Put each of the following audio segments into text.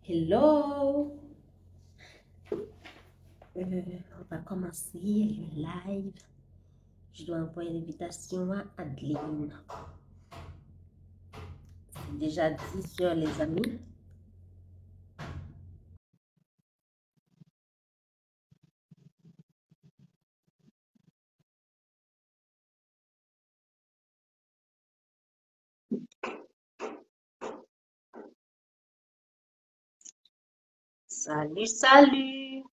Hello! On va commencer le live. Je dois envoyer l'invitation à Adeline. C'est déjà 10 heures, les amis. Salut, salut!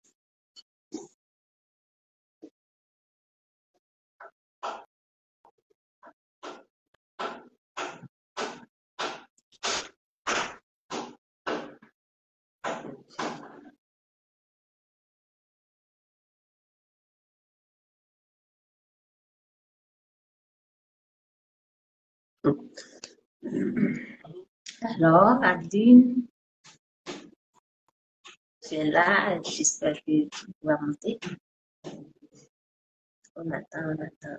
Alors, Adeline, tu es là. J'espère que tu vas monter. On attend, on attend.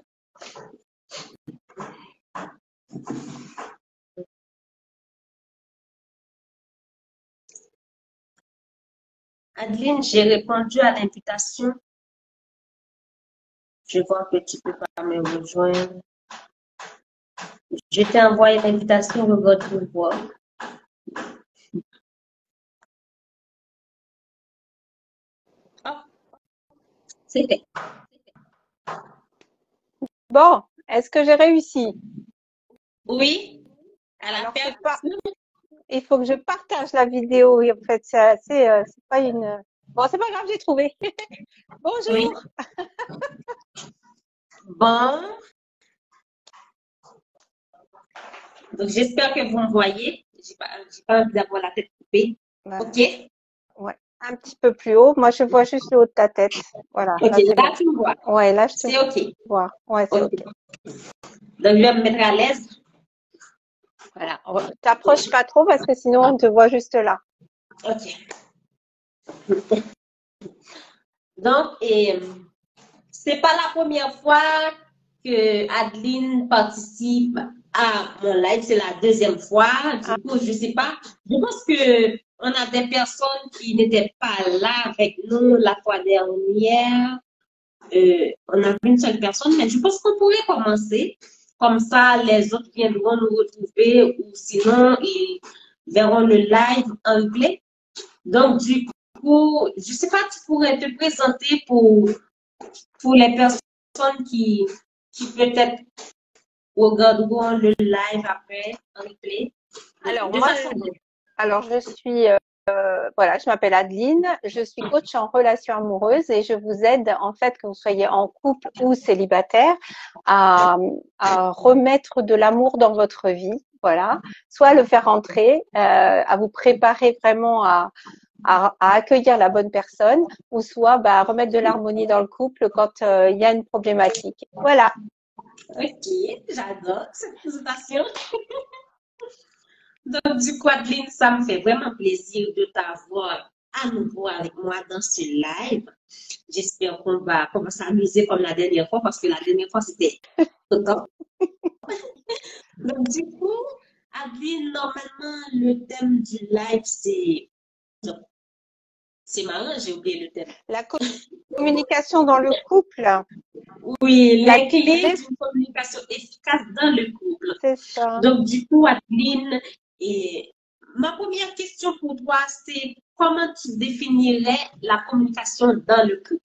Adeline, j'ai répondu à l'invitation. Je vois que tu ne peux pas me rejoindre. Je t'ai envoyé l'invitation, regarde pour voir. Oh, c'est fait. Bon, est-ce que j'ai réussi? Oui, à la Alors, perfection. il faut que je partage la vidéo. Et en fait, c'est pas une. Bon, c'est pas grave, j'ai trouvé. Oui. Bonjour. Bon. Donc, j'espère que vous me voyez. J'ai pas envie d'avoir la tête coupée. Voilà. OK? Ouais, un petit peu plus haut. Moi, je vois juste le haut de ta tête. Voilà, OK, là, c'est là, bon. tu me vois. Ouais, là, je te C'est OK. vois. Ouais, c'est OK. OK. Donc, je vais me mettre à l'aise. Voilà. T'approches pas trop parce que sinon, on te voit juste là. OK. Donc, c'est pas la première fois que Adeline participe à mon live, c'est la deuxième fois. Du coup, je sais pas. Je pense que on a des personnes qui n'étaient pas là avec nous la fois dernière. On a une seule personne, mais je pense qu'on pourrait commencer. Comme ça, les autres viendront nous retrouver ou sinon, ils verront le live en replay. Donc, du coup, je ne sais pas, tu pourrais te présenter pour les personnes qui peut-être regarderont le live après en replay. Alors, De moi, façon je suis, voilà, je m'appelle Adeline, je suis coach en relations amoureuses et je vous aide, en fait, que vous soyez en couple ou célibataire, à, à remettre de l'amour dans votre vie, voilà, soit le faire entrer, à vous préparer vraiment à accueillir la bonne personne, ou soit remettre de l'harmonie dans le couple quand il y a une problématique. Voilà. OK, j'adore cette présentation. Donc, du coup, Adeline, ça me fait vraiment plaisir de t'avoir à nouveau avec moi dans ce live. J'espère qu'on va s'amuser comme la dernière fois parce que la dernière fois, c'était autant. Donc, du coup, Adeline, normalement, le thème du live, c'est. Non, c'est marrant, j'ai oublié le thème. La communication dans le couple, Oui, la les clés des- d'une communication efficace dans le couple. c'est ça. Donc, du coup, Adeline, ma première question pour toi, c'est comment tu définirais la communication dans le couple?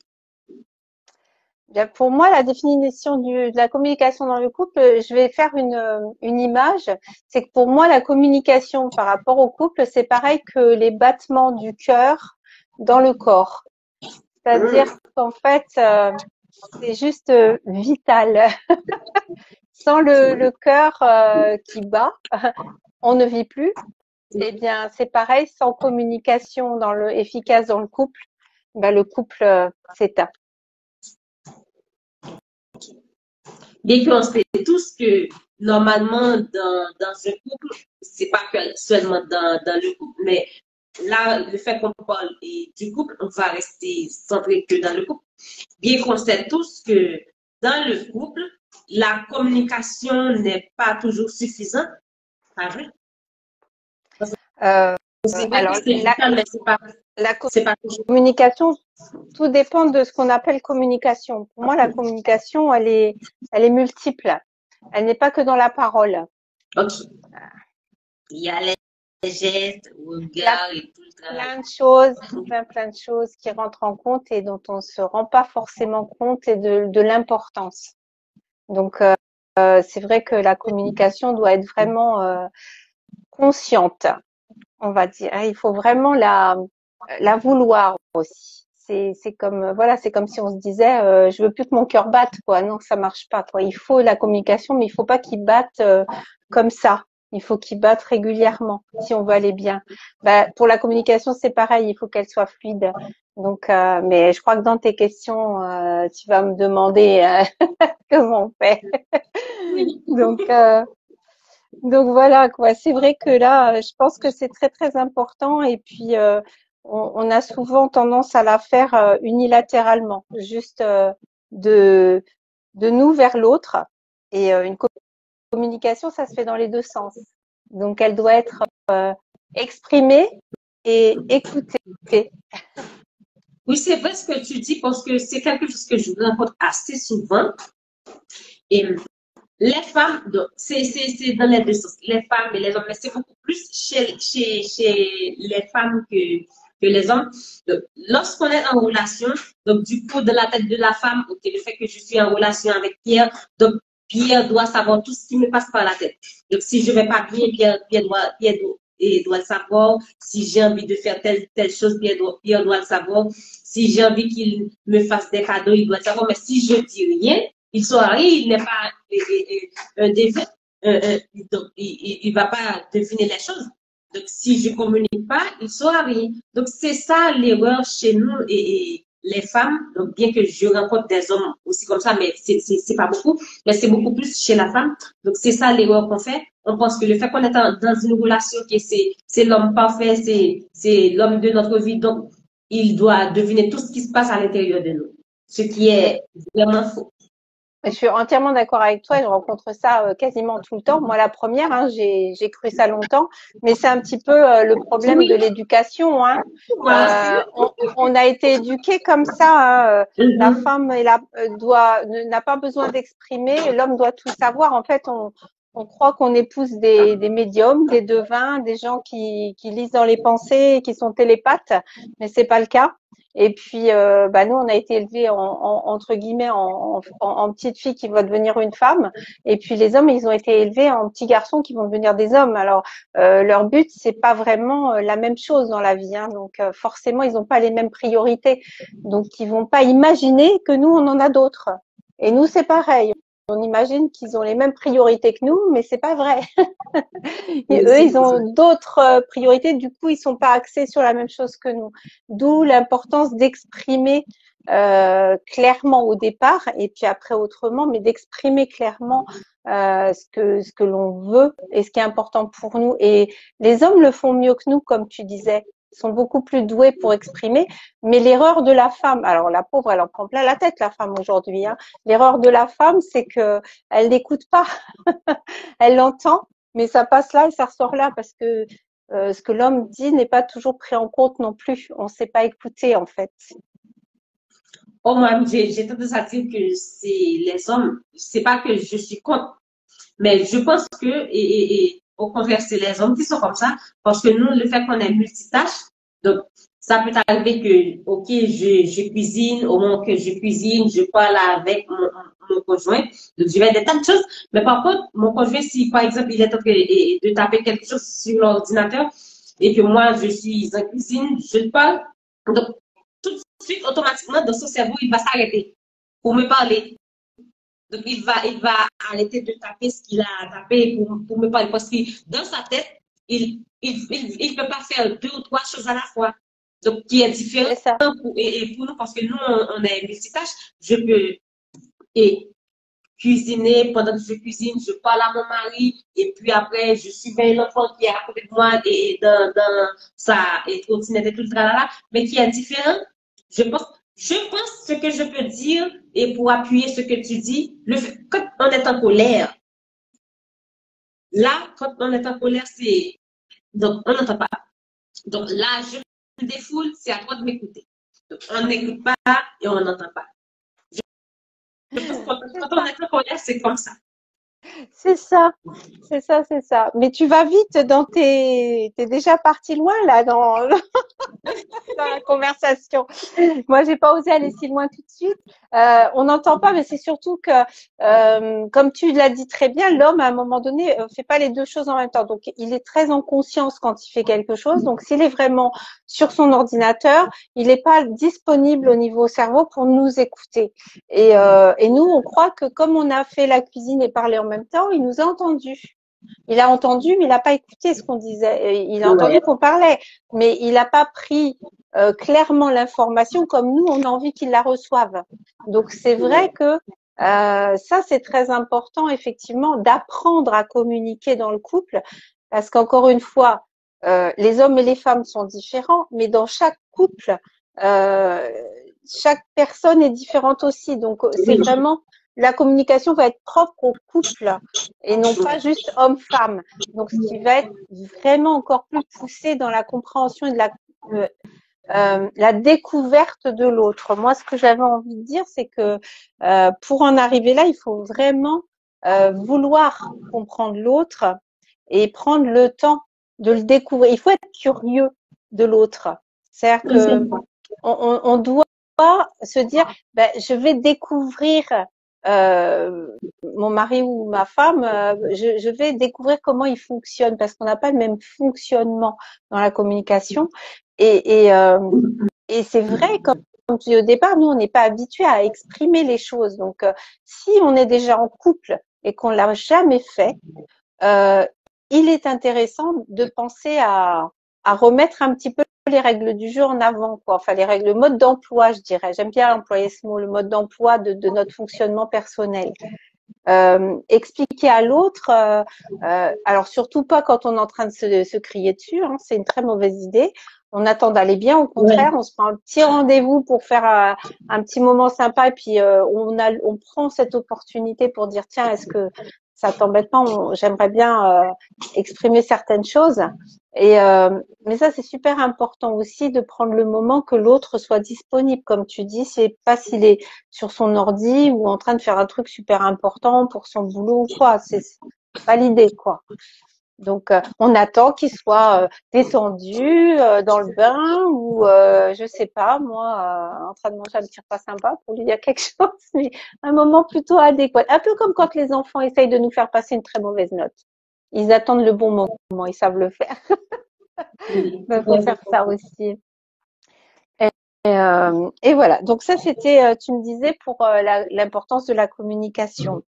Bien, pour moi, la définition de la communication dans le couple, je vais faire une image. C'est que pour moi, la communication par rapport au couple, c'est pareil que les battements du cœur dans le corps. C'est-à-dire qu'en fait, c'est juste vital. Sans le cœur qui bat, on ne vit plus. Eh bien, c'est pareil, sans communication efficace dans le couple, le couple s'éteint. Bien qu'on sait tous que normalement, dans un couple, c'est pas que seulement dans le couple, mais là, le fait qu'on parle du couple, on va rester centré que dans le couple. Bien qu'on sait tous que dans le couple, la communication n'est pas toujours suffisante. Pas vrai? Euh, C'est vrai que Alors, c'est vital, mais la c'est pas toujours. communication, tout dépend de ce qu'on appelle communication. Pour moi, la communication, elle est multiple. Elle n'est pas que dans la parole. Ok. Il y a les gestes, le Il y a regard et tout le travail. plein de choses, plein de choses qui rentrent en compte et dont on ne se rend pas forcément compte et de l'importance. Donc, c'est vrai que la communication doit être vraiment consciente, on va dire. Il faut vraiment la vouloir aussi. C'est comme voilà, c'est comme si on se disait je veux plus que mon cœur batte quoi. Non, ça marche pas quoi. Il faut la communication, mais il faut pas qu'il batte comme ça. Il faut qu'il batte régulièrement si on veut aller bien. Pour la communication, c'est pareil, il faut qu'elle soit fluide. Donc, mais je crois que dans tes questions, tu vas me demander comment on fait. Oui. Donc, donc voilà quoi. C'est vrai que là, je pense que c'est très très important. Et puis, on a souvent tendance à la faire unilatéralement, juste de de nous vers l'autre. Et une communication, ça se fait dans les deux sens. Donc, elle doit être exprimée et écoutée. Oui, c'est vrai ce que tu dis parce que c'est quelque chose que je rencontre assez souvent. Et les femmes, c'est dans les deux sens, les femmes et les hommes, mais c'est beaucoup plus chez les femmes que les hommes. Donc, lorsqu'on est en relation, donc du coup, dans la tête de la femme, ok, le fait que je suis en relation avec Pierre, donc Pierre doit savoir tout ce qui me passe par la tête. Donc, si je vais pas bien, Pierre doit le savoir. Si j'ai envie de faire telle chose, Pierre doit le savoir. Si j'ai envie qu'il me fasse des cadeaux, il doit le savoir. Mais si je dis rien, il saura rien, il n'est pas un défi, donc il va pas deviner les choses. Donc, si je communique pas, il saura rien. Donc, c'est ça l'erreur chez nous et les femmes. Donc, bien que je rencontre des hommes aussi comme ça, mais c'est pas beaucoup, mais c'est beaucoup plus chez la femme. Donc, c'est ça l'erreur qu'on fait. On pense que le fait qu'on est dans une relation, que c'est l'homme parfait, c'est l'homme de notre vie, donc il doit deviner tout ce qui se passe à l'intérieur de nous. Ce qui est vraiment faux. Je suis entièrement d'accord avec toi et je rencontre ça quasiment tout le temps. Moi, la première, hein, j'ai cru ça longtemps, mais c'est un petit peu le problème de Oui, l'éducation. Hein. moi aussi. On a été éduqués comme ça. Hein. La Mhm. femme n'a pas besoin d'exprimer, l'homme doit tout savoir. En fait, on croit qu'on épouse des médiums, des devins, des gens qui lisent dans les pensées, qui sont télépathes, mais c'est pas le cas. Et puis, nous, on a été élevés entre guillemets en petites filles qui vont devenir une femme. Et puis, les hommes, ils ont été élevés en petits garçons qui vont devenir des hommes. Alors, leur but, c'est pas vraiment la même chose dans la vie. Hein. Donc, forcément, ils n'ont pas les mêmes priorités. Donc, ils vont pas imaginer que nous, on en a d'autres. Et nous, c'est pareil. On imagine qu'ils ont les mêmes priorités que nous, mais c'est pas vrai. Et eux, ils ont d'autres priorités. Du coup, ils sont pas axés sur la même chose que nous. D'où l'importance d'exprimer clairement au départ et puis après autrement, mais d'exprimer clairement ce que l'on veut et ce qui est important pour nous. Et les hommes le font mieux que nous, comme tu disais. Ils sont beaucoup plus doués pour exprimer. Mais l'erreur de la femme, alors la pauvre, elle en prend plein la tête, la femme aujourd'hui. Hein. L'erreur de la femme, c'est que elle n'écoute pas. Elle l'entend, mais ça passe là et ça ressort là parce que ce que l'homme dit n'est pas toujours pris en compte non plus. On ne sait pas écouter en fait. Oh, moi, j'ai tendance à dire que c'est les hommes, c'est pas que je suis contre, mais je pense que, et au contraire, c'est les hommes qui sont comme ça, parce que nous, le fait qu'on est multitâche, donc, ça peut arriver que, ok, je cuisine, au moment que je cuisine, je parle avec mon conjoint, donc je vais des tas de choses, mais par contre, mon conjoint, si par exemple, il est en train de taper quelque chose sur l'ordinateur, et que moi, je suis en cuisine, je parle, donc, tout de suite, automatiquement, dans son cerveau, il va s'arrêter pour me parler. Donc, il va arrêter de taper ce qu'il a tapé pour me parler. Parce que dans sa tête, il peut pas faire deux ou trois choses à la fois. Donc, qui est différent C'est ça. et pour nous, parce que nous, on est multitâche. Je peux et cuisiner. Pendant que je cuisine, je parle à mon mari. Et puis après, je surveille l'enfant qui est à côté de moi et dans sa trottinette et tout le tralala. Mais qui est différent. Je pense, je pense ce que je peux dire et pour appuyer ce que tu dis, quand on est en colère, là, quand on est en colère, c'est, donc, on n'entend pas. Donc là, je me défoule, c'est à toi de m'écouter. Donc, on n'écoute pas et on n'entend pas. Je pense que quand on est en colère, c'est comme ça. C'est ça, c'est ça, c'est ça. Mais tu vas vite dans t'es déjà parti loin là dans la conversation. Moi, j'ai pas osé aller si loin tout de suite. On n'entend pas, mais c'est surtout que, comme tu l'as dit très bien, l'homme à un moment donné fait pas les deux choses en même temps. Donc, il est très en conscience quand il fait quelque chose. Donc, s'il est vraiment sur son ordinateur, il n'est pas disponible au niveau cerveau pour nous écouter. Et nous, on croit que comme on a fait la cuisine et parlé en même temps, il nous a entendus. Il a entendu, mais il n'a pas écouté ce qu'on disait. Il a entendu qu'on parlait, mais il n'a pas pris clairement l'information comme nous, on a envie qu'il la reçoive. Donc, c'est vrai que ça, c'est très important, effectivement, d'apprendre à communiquer dans le couple, parce qu'encore une fois, les hommes et les femmes sont différents, mais dans chaque couple, chaque personne est différente aussi. Donc, c'est vraiment la communication va être propre au couple et non pas juste homme-femme. Donc, ce qui va être vraiment encore plus poussé dans la compréhension et de la découverte de l'autre. Moi, ce que j'avais envie de dire, c'est que pour en arriver là, il faut vraiment vouloir comprendre l'autre et prendre le temps de le découvrir. Il faut être curieux de l'autre. C'est-à-dire que on doit se dire, ben, je vais découvrir mon mari ou ma femme, je vais découvrir comment il fonctionne parce qu'on n'a pas le même fonctionnement dans la communication. Et c'est vrai, comme tu dis au départ, nous, on n'est pas habitué à exprimer les choses. Donc, si on est déjà en couple et qu'on l'a jamais fait, il est intéressant de penser à remettre un petit peu les règles du jeu en avant, quoi. Enfin, les règles, le mode d'emploi, je dirais. J'aime bien employer ce mot, le mode d'emploi de notre fonctionnement personnel. Expliquer à l'autre, alors surtout pas quand on est en train de se crier dessus, hein, c'est une très mauvaise idée. On attend d'aller bien, au contraire, on se prend un petit rendez-vous pour faire un petit moment sympa et puis on prend cette opportunité pour dire tiens, est-ce que ça t'embête pas, j'aimerais bien exprimer certaines choses. Mais ça c'est super important aussi de prendre le moment que l'autre soit disponible, comme tu dis, c'est pas s'il est sur son ordi ou en train de faire un truc super important pour son boulot ou quoi, c'est pas l'idée quoi. Donc on attend qu'il soit détendu dans le bain ou je sais pas moi en train de manger un petit repas sympa pour lui dire quelque chose, mais un moment plutôt adéquat. Un peu comme quand les enfants essayent de nous faire passer une très mauvaise note. Ils attendent le bon moment, ils savent le faire. Il faut faire ça aussi. Et voilà. Donc ça, c'était, tu me disais pour l'importance de la communication.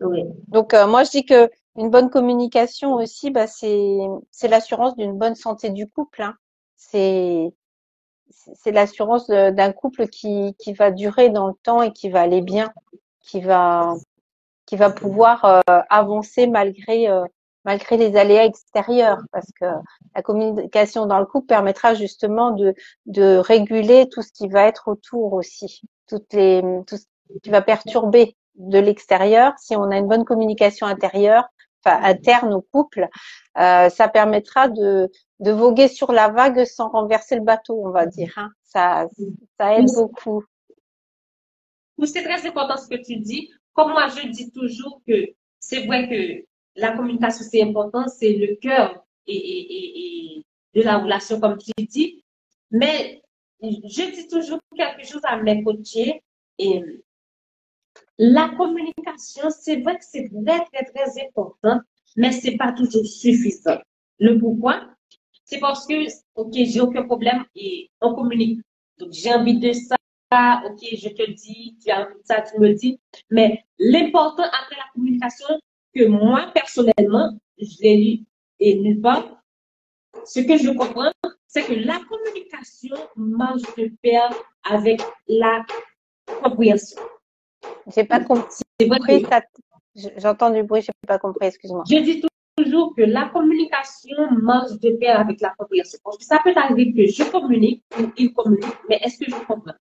Oui. Donc moi, je dis que une bonne communication aussi, bah, c'est l'assurance d'une bonne santé du couple. Hein. C'est l'assurance d'un couple qui va durer dans le temps et qui va aller bien, qui va pouvoir avancer malgré les aléas extérieurs, parce que la communication dans le couple permettra justement de réguler tout ce qui va être autour aussi, tout ce qui va perturber de l'extérieur. Si on a une bonne communication intérieure, enfin interne au couple, ça permettra de voguer sur la vague sans renverser le bateau, on va dire. Hein. Ça aide beaucoup. C'est très important ce que tu dis. Comme moi, je dis toujours que c'est vrai que la communication, c'est important, c'est le cœur et de la relation, comme tu dis. Mais je dis toujours quelque chose à mes coachés. Et la communication, c'est vrai que c'est très, très, très important, mais c'est pas toujours suffisant. Le pourquoi? C'est parce que, OK, j'ai aucun problème et on communique. Donc, j'ai envie de ça, OK, je te le dis, tu as envie de ça, tu me le dis. Mais l'important après la communication, que moi, personnellement, je l'ai lu et nulle part, ce que je comprends, c'est que la communication marche de pair avec la compréhension. J'ai pas compris. J'entends du bruit, j'ai pas compris, excuse-moi. Je dis toujours que la communication marche de pair avec la compréhension. Parce que ça peut arriver que je communique ou il communique, mais est-ce que je comprends?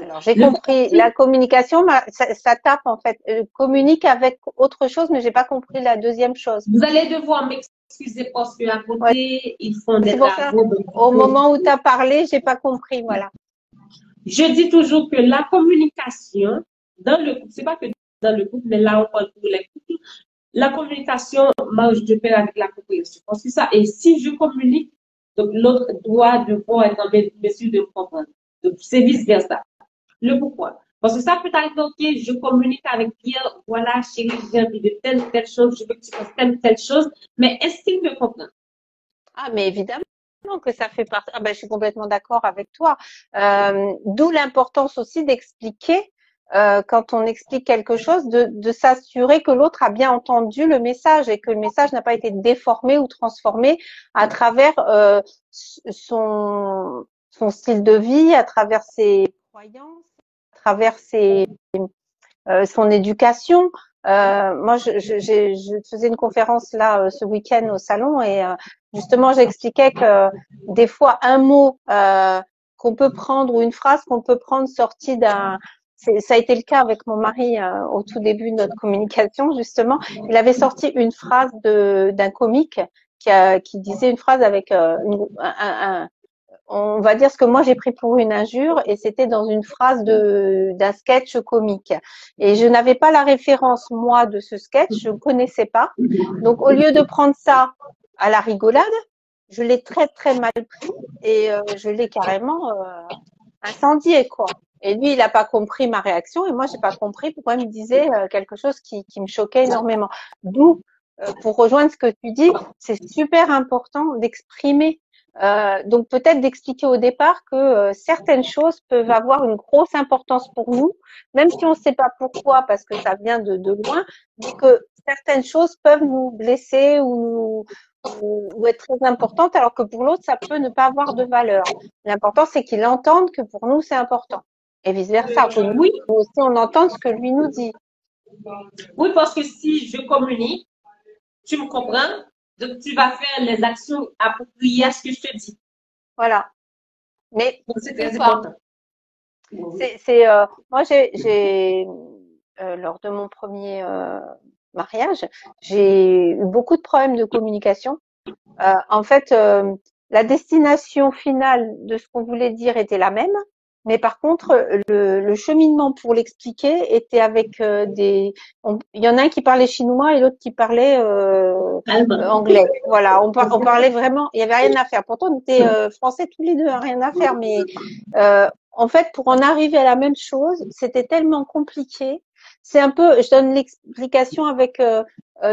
Alors, j'ai Le compris. La communication, ça tape en fait. Communique avec autre chose, mais j'ai pas compris la deuxième chose. Vous allez devoir m'excuser parce qu'à Ouais, côté, ils font des c'est pour ça. travaux. Donc Au moment où tu as parlé, j'ai pas compris. Voilà. je dis toujours que la communication dans le couple, c'est pas que dans le couple, mais là, on parle pour les couples, la communication marche de pair avec la compréhension. Parce que ça, et si je communique, donc l'autre doit devoir être en mesure de me comprendre. Donc, c'est vice-versa. Le pourquoi. Parce que ça peut arriver, ok, je communique avec Pierre, voilà, chérie, j'ai envie de telle chose, je veux que tu fasses telle chose, mais est-ce qu'il me comprend? Ah, mais évidemment que ça fait partie. Ah ben, je suis complètement d'accord avec toi. D'où l'importance aussi d'expliquer. Quand on explique quelque chose, de s'assurer que l'autre a bien entendu le message et que le message n'a pas été déformé ou transformé à travers son style de vie, à travers ses croyances, à travers son éducation. Moi, je faisais une conférence là ce week-end au salon et justement, j'expliquais que des fois, un mot qu'on peut prendre ou une phrase qu'on peut prendre sortie ça a été le cas avec mon mari au tout début de notre communication, justement. Il avait sorti une phrase d'un comique qui disait une phrase avec on va dire ce que moi j'ai pris pour une injure et c'était dans une phrase d'un sketch comique. Et je n'avais pas la référence moi de ce sketch, je ne connaissais pas. Donc au lieu de prendre ça à la rigolade, je l'ai très très mal pris et je l'ai carrément incendié quoi. Et lui, il n'a pas compris ma réaction et moi j'ai pas compris pourquoi il me disait quelque chose qui me choquait énormément. D'où pour rejoindre ce que tu dis, c'est super important d'exprimer donc peut-être d'expliquer au départ que certaines choses peuvent avoir une grosse importance pour nous, même si on ne sait pas pourquoi, parce que ça vient de loin, mais que certaines choses peuvent nous blesser ou être très importantes, alors que pour l'autre, ça peut ne pas avoir de valeur. L'important, c'est qu'il entende que pour nous, c'est important. Et vice-versa, que nous Oui, aussi, on entende ce que lui nous dit. oui, parce que si je communique, tu me comprends, donc tu vas faire les actions appropriées à ce que je te dis. Voilà. Mais Donc c'est c'est très ça. important. Moi, lors de mon premier mariage, j'ai eu beaucoup de problèmes de communication. En fait, la destination finale de ce qu'on voulait dire était la même, mais par contre, le cheminement pour l'expliquer était avec il y en a un qui parlait chinois et l'autre qui parlait Allemand. anglais. Voilà, on parlait vraiment, il y avait rien à faire. Pourtant, on était français tous les deux, hein, rien à faire, mais en fait, pour en arriver à la même chose, c'était tellement compliqué. C'est un peu, je donne l'explication avec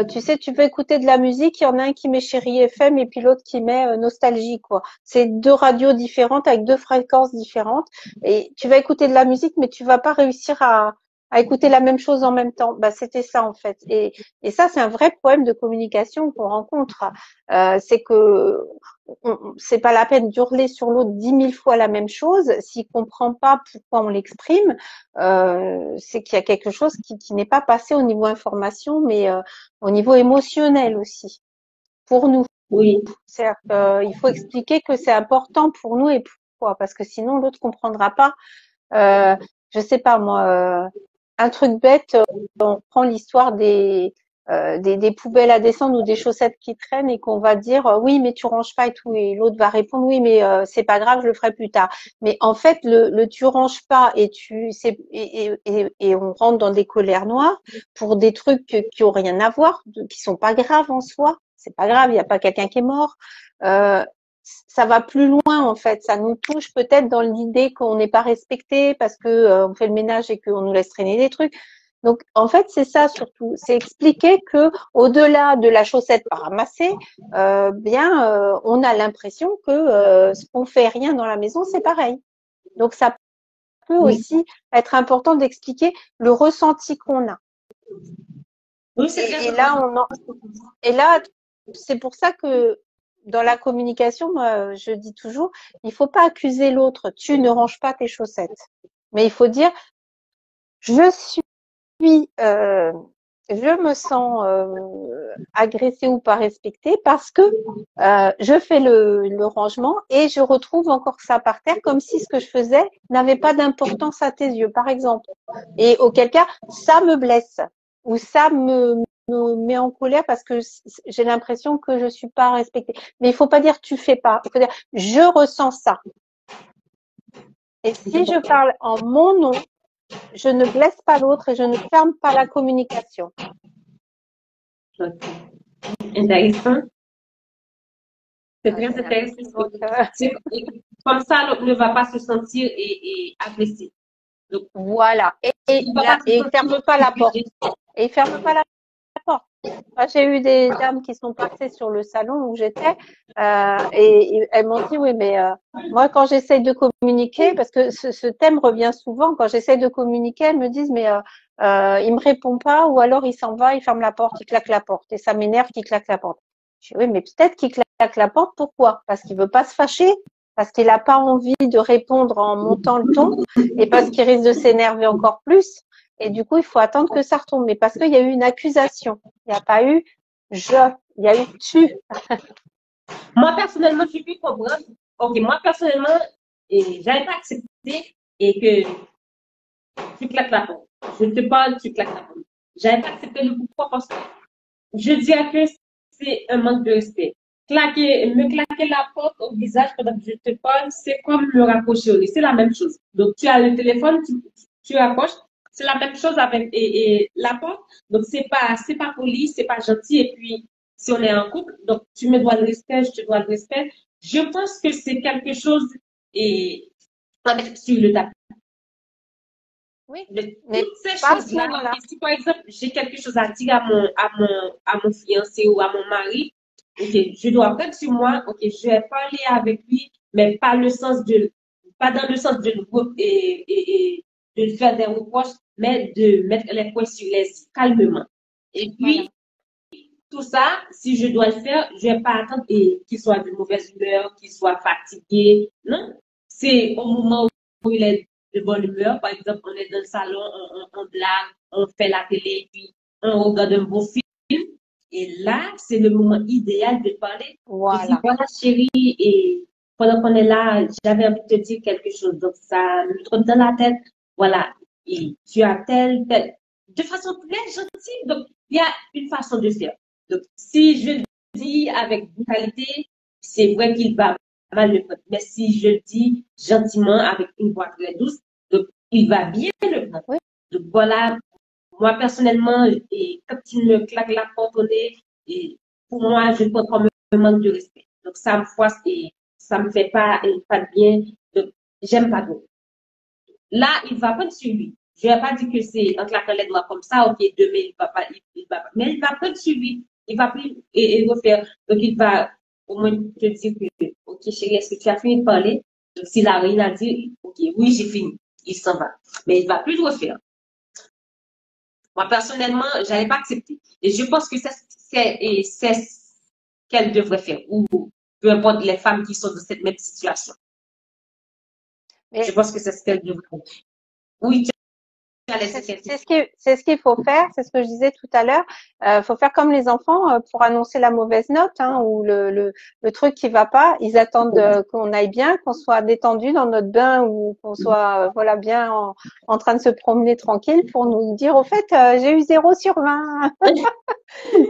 tu sais, tu veux écouter de la musique, il y en a un qui met Chéri FM et puis l'autre qui met Nostalgie, quoi. C'est deux radios différentes avec deux fréquences différentes. Et tu vas écouter de la musique, mais tu vas pas réussir à écouter la même chose en même temps. Bah, c'était ça, en fait. Et ça, c'est un vrai problème de communication qu'on rencontre. C'est que c'est pas la peine d'hurler sur l'autre 10 000 fois la même chose. S'il comprend pas pourquoi on l'exprime, c'est qu'il y a quelque chose qui n'est pas passé au niveau information, mais au niveau émotionnel aussi, pour nous. Oui, C'est-à-dire qu'il faut expliquer que c'est important pour nous et pourquoi, parce que sinon l'autre comprendra pas. Je sais pas moi, un truc bête, on prend l'histoire des poubelles à descendre ou des chaussettes qui traînent et qu'on va dire oui mais tu ranges pas et tout et l'autre va répondre oui mais c'est pas grave je le ferai plus tard. Mais en fait le tu ranges pas et et on rentre dans des colères noires pour des trucs qui ont rien à voir, qui sont pas graves en soi. C'est pas grave, il y a pas quelqu'un qui est mort. Ça va plus loin en fait, ça nous touche peut-être dans l'idée qu'on n'est pas respecté parce que on fait le ménage et qu'on nous laisse traîner des trucs. Donc en fait c'est ça surtout, c'est expliquer que au-delà de la chaussette pas ramassée, on a l'impression que ce qu'on fait rien dans la maison c'est pareil. Donc ça peut oui. aussi être important d'expliquer le ressenti qu'on a. Oui, c'est très Et là important. et là c'est pour ça que dans la communication, moi, je dis toujours, il faut pas accuser l'autre. Tu ne ranges pas tes chaussettes. Mais il faut dire, je suis je me sens agressée ou pas respectée parce que je fais le rangement et je retrouve encore ça par terre comme si ce que je faisais n'avait pas d'importance à tes yeux, par exemple. Et auquel cas, ça me blesse ou ça me met en colère parce que j'ai l'impression que je suis pas respectée. Mais il faut pas dire tu fais pas, il faut dire je ressens ça. Et si je parle en mon nom, je ne blesse pas l'autre et je ne ferme pas la communication. Ok. Intéressant. C'est très J'ai intéressant. l'impression Comme ça, l'autre ne va pas se sentir agressé. Donc, voilà. il ne va pas se Et il sentir ferme pas la porte. obligé. Et il ferme pas la porte. Moi, j'ai eu des dames qui sont passées sur le salon où j'étais et elles m'ont dit oui, mais moi quand j'essaye de communiquer, parce que ce thème revient souvent, quand j'essaye de communiquer, elles me disent mais il me répond pas ou alors il s'en va, il ferme la porte, il claque la porte et ça m'énerve qu'il claque la porte. Je dis oui, mais peut-être qu'il claque la porte. Pourquoi? Parce qu'il veut pas se fâcher, parce qu'il a pas envie de répondre en montant le ton et parce qu'il risque de s'énerver encore plus. Et du coup, il faut attendre que ça retombe. Mais parce qu'il y a eu une accusation. Il n'y a pas eu je, il y a eu tu. Moi, personnellement, je peux comprendre. Ok, moi, personnellement, j'avais pas accepté et que tu claques la porte. Je te parle, tu claques la porte. J'avais pas accepté le pourquoi parce que je dirais que c'est un manque de respect. Me claquer la porte au visage pendant que je te parle, c'est comme me rapprocher au lit. C'est la même chose. Donc, tu as le téléphone, tu rapproches. C'est la même chose avec la porte. Donc, c'est pas poli, c'est pas gentil. Et puis, si on est en couple, donc tu me dois le respect, je te dois le respect. Je pense que c'est quelque chose et à mettre sur le tapis. Oui, Mais mais toutes ces pas à ce choses-là, moment-là. si par exemple j'ai quelque chose à dire à mon fiancé ou à mon mari, ok, je dois prendre sur moi, ok, je vais parler avec lui, mais pas dans le sens de de faire des reproches, mais de mettre les points sur les i calmement. Et Voilà. puis, tout ça, si je dois le faire, je vais pas attendre qu'il soit de mauvaise humeur, qu'il soit fatigué. Non, c'est au moment où il est de bonne humeur. Par exemple, on est dans le salon, on blague, on fait la télé, puis on regarde un beau film. Et là, c'est le moment idéal de parler, de dire, Voilà. voilà, chérie, et pendant qu'on est là, j'avais envie de te dire quelque chose. Donc, ça me trotte dans la tête. Voilà. Et tu as de façon très gentille. Donc, il y a une façon de faire. Donc, si je le dis avec brutalité, c'est vrai qu'il va mal le prendre. Mais si je le dis gentiment, avec une voix très douce, donc il va bien le prendre. Oui. Donc voilà, moi personnellement, et quand il me claque la porte au nez, et pour moi, je prends comme un manque de respect. Donc ça me froisse et ça me fait pas de bien. Donc, j'aime pas trop. Là, il va prendre sur lui. Je vais pas dire que c'est en claquant les doigts comme ça, ok, demain, il va pas, il va pas. Mais il va prendre sur lui. Il va plus et refaire. Donc, il va au moins te dire que, ok, chérie, est-ce que tu as fini de parler? Donc, s'il a rien à dire, ok, oui, j'ai fini. Il s'en va. Mais il va plus le refaire. Moi, personnellement, j'allais pas accepter. Et je pense que c'est ce qu'elle devrait faire. Ou peu importe les femmes qui sont dans cette même situation. Je Mais pense que c'est ce qu'elle devrait faire. Oui, tu as laissé quelque chose. c'est ce qu'il faut faire, c'est ce que je disais tout à l'heure. Faut faire comme les enfants pour annoncer la mauvaise note hein, ou le truc qui va pas. Ils attendent qu'on aille bien, qu'on soit détendu dans notre bain ou qu'on soit voilà bien en train de se promener tranquille pour nous dire au fait j'ai eu 0/20.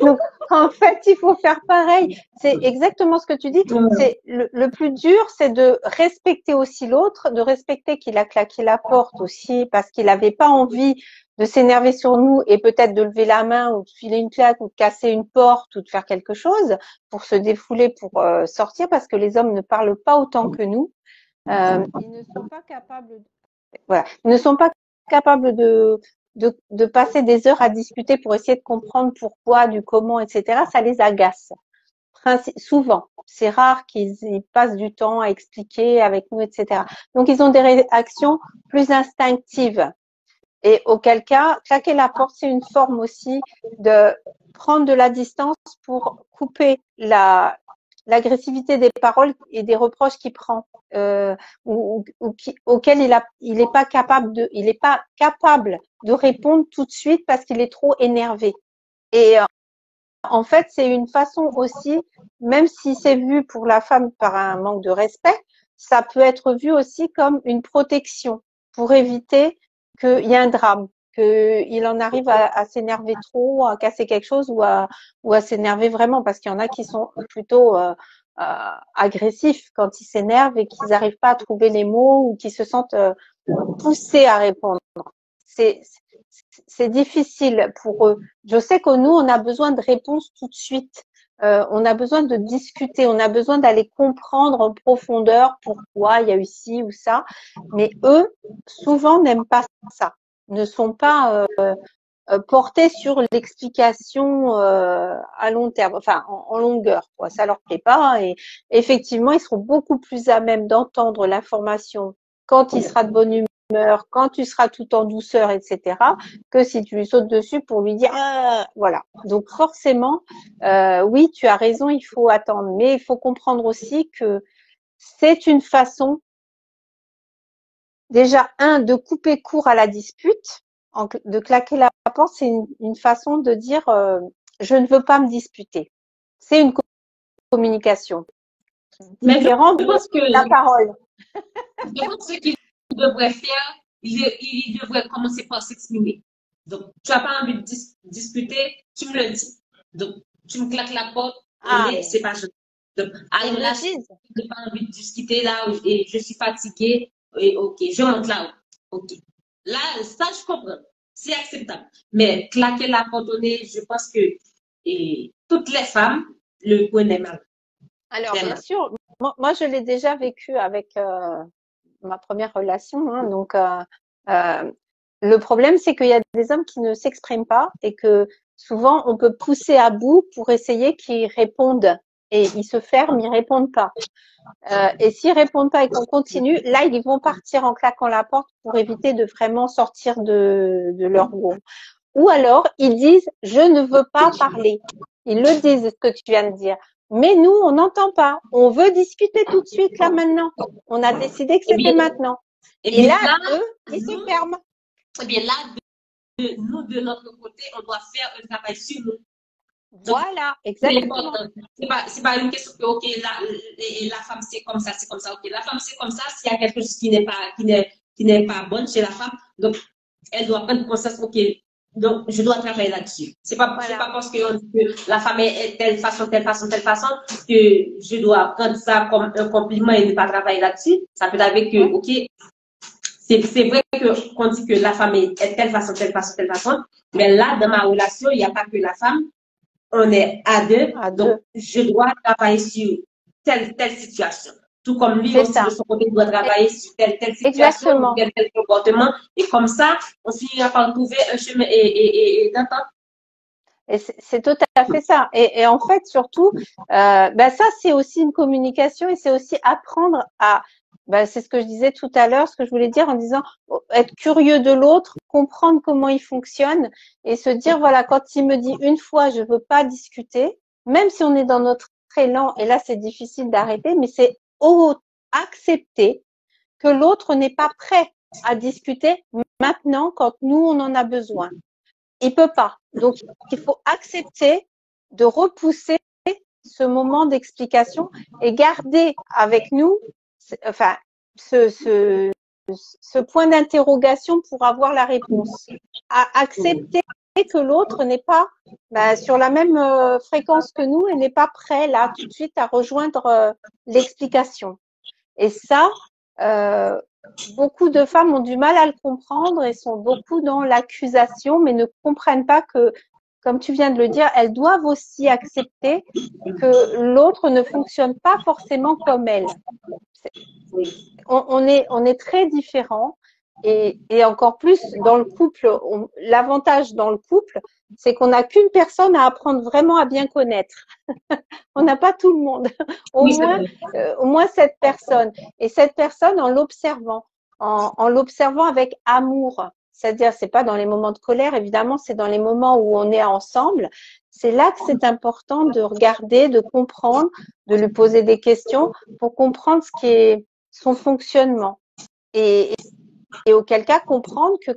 Donc en fait il faut faire pareil. C'est exactement ce que tu dis. C'est le plus dur, c'est de respecter aussi l'autre, de respecter qu'il a claqué la porte aussi parce qu'il n'avait pas envie de s'énerver sur nous et peut-être de lever la main ou de filer une claque ou de casser une porte ou de faire quelque chose pour se défouler, pour sortir parce que les hommes ne parlent pas autant que nous. Ils ne sont pas capables, voilà, ils ne sont pas capables de passer des heures à discuter pour essayer de comprendre pourquoi, du comment, etc. Ça les agace. Souvent. C'est rare qu'ils passent du temps à expliquer avec nous, etc. Donc, ils ont des réactions plus instinctives. Et auquel cas, claquer la porte, c'est une forme aussi de prendre de la distance pour couper l'agressivité des paroles et des reproches qu'il prend, auquel il est pas capable de répondre tout de suite parce qu'il est trop énervé. Et en fait, c'est une façon aussi, même si c'est vu pour la femme par un manque de respect, ça peut être vu aussi comme une protection pour éviter qu'il y ait un drame, qu'il en arrive à s'énerver trop, à casser quelque chose ou à s'énerver vraiment, parce qu'il y en a qui sont plutôt agressifs quand ils s'énervent et qu'ils n'arrivent pas à trouver les mots ou qui se sentent poussés à répondre. C'est difficile pour eux. Je sais que nous, on a besoin de réponses tout de suite. On a besoin de discuter, on a besoin d'aller comprendre en profondeur pourquoi il y a eu ci ou ça. Mais eux, souvent, n'aiment pas ça, ne sont pas portés sur l'explication à long terme, enfin en longueur, quoi. Ça leur plaît pas. Et effectivement, ils seront beaucoup plus à même d'entendre l'information quand il sera de bonne humeur, quand tu seras tout en douceur, etc., que si tu lui sautes dessus pour lui dire voilà. Donc forcément, oui, tu as raison, il faut attendre, mais il faut comprendre aussi que c'est une façon, déjà, de couper court à la dispute, de claquer la porte, c'est une façon de dire je ne veux pas me disputer. C'est une communication Mais différente je pense que de la parole. je pense que ce qu'il devrait faire, il devrait commencer par s'exprimer. Donc, tu n'as pas envie de discuter, tu me le dis. Donc, tu me claques la porte, mais c'est pas juste. Donc, alors là, je n'ai pas envie de discuter là, et je suis fatiguée, et ok, je rentre là. Ok. Là, ça, je comprends. C'est acceptable. Mais claquer la porte au nez, je pense que toutes les femmes le prenaient mal. Alors, bien sûr, moi je l'ai déjà vécu avec ma première relation. Hein, donc, le problème, c'est qu'il y a des hommes qui ne s'expriment pas et que souvent, on peut pousser à bout pour essayer qu'ils répondent. Et ils se ferment, ils répondent pas. Et s'ils répondent pas et qu'on continue, là, ils vont partir en claquant la porte pour éviter de vraiment sortir de leur gond. Ou alors, ils disent « je ne veux pas parler ». Ils le disent, ce que tu viens de dire. Mais nous, on n'entend pas. On veut discuter tout de suite, là, maintenant. On a décidé que c'était maintenant. Et là, eux, ils se ferment. Eh bien, là, nous, de notre côté, on doit faire un travail sur nous. Voilà, exactement. C'est pas une question que, ok, la femme c'est comme ça, ok. La femme c'est comme ça, s'il y a quelque chose qui n'est pas bonne chez la femme, donc elle doit prendre conscience, ok, donc je dois travailler là-dessus. C'est pas parce que la femme est telle façon que je dois prendre ça comme un compliment et ne pas travailler là-dessus. Ça peut arriver que, ok, c'est vrai qu'on dit que la femme est telle façon, mais là, dans ma relation, il n'y a pas que la femme. On est à deux, donc je dois travailler sur telle situation. Tout comme lui aussi, de son côté, doit travailler sur telle situation, tel comportement. Et comme ça, on finira par trouver un chemin et d'entente. Et c'est tout à fait ça. Et en fait, surtout, ça, c'est aussi une communication et c'est aussi apprendre à, c'est ce que je disais tout à l'heure, ce que je voulais dire en disant être curieux de l'autre, comprendre comment il fonctionne et se dire, voilà, quand il me dit une fois, je veux pas discuter, même si on est dans notre élan, et là, c'est difficile d'arrêter, mais c'est accepter que l'autre n'est pas prêt à discuter maintenant quand nous, on en a besoin. Il peut pas. Donc, il faut accepter de repousser ce moment d'explication et garder avec nous, enfin, ce point d'interrogation pour avoir la réponse. Accepter que l'autre n'est pas sur la même fréquence que nous et n'est pas prêt là tout de suite à rejoindre l'explication. Et ça, beaucoup de femmes ont du mal à le comprendre et sont beaucoup dans l'accusation, mais ne comprennent pas que, comme tu viens de le dire, elles doivent aussi accepter que l'autre ne fonctionne pas forcément comme elles. On est très différents et encore plus dans le couple. L'avantage dans le couple, c'est qu'on n'a qu'une personne à apprendre vraiment à bien connaître. On n'a pas tout le monde. Au moins cette personne. Et cette personne, en l'observant avec amour. C'est-à-dire, c'est pas dans les moments de colère, évidemment, c'est dans les moments où on est ensemble. C'est là que c'est important de regarder, de comprendre, de lui poser des questions pour comprendre ce qui est son fonctionnement. Et auquel cas comprendre que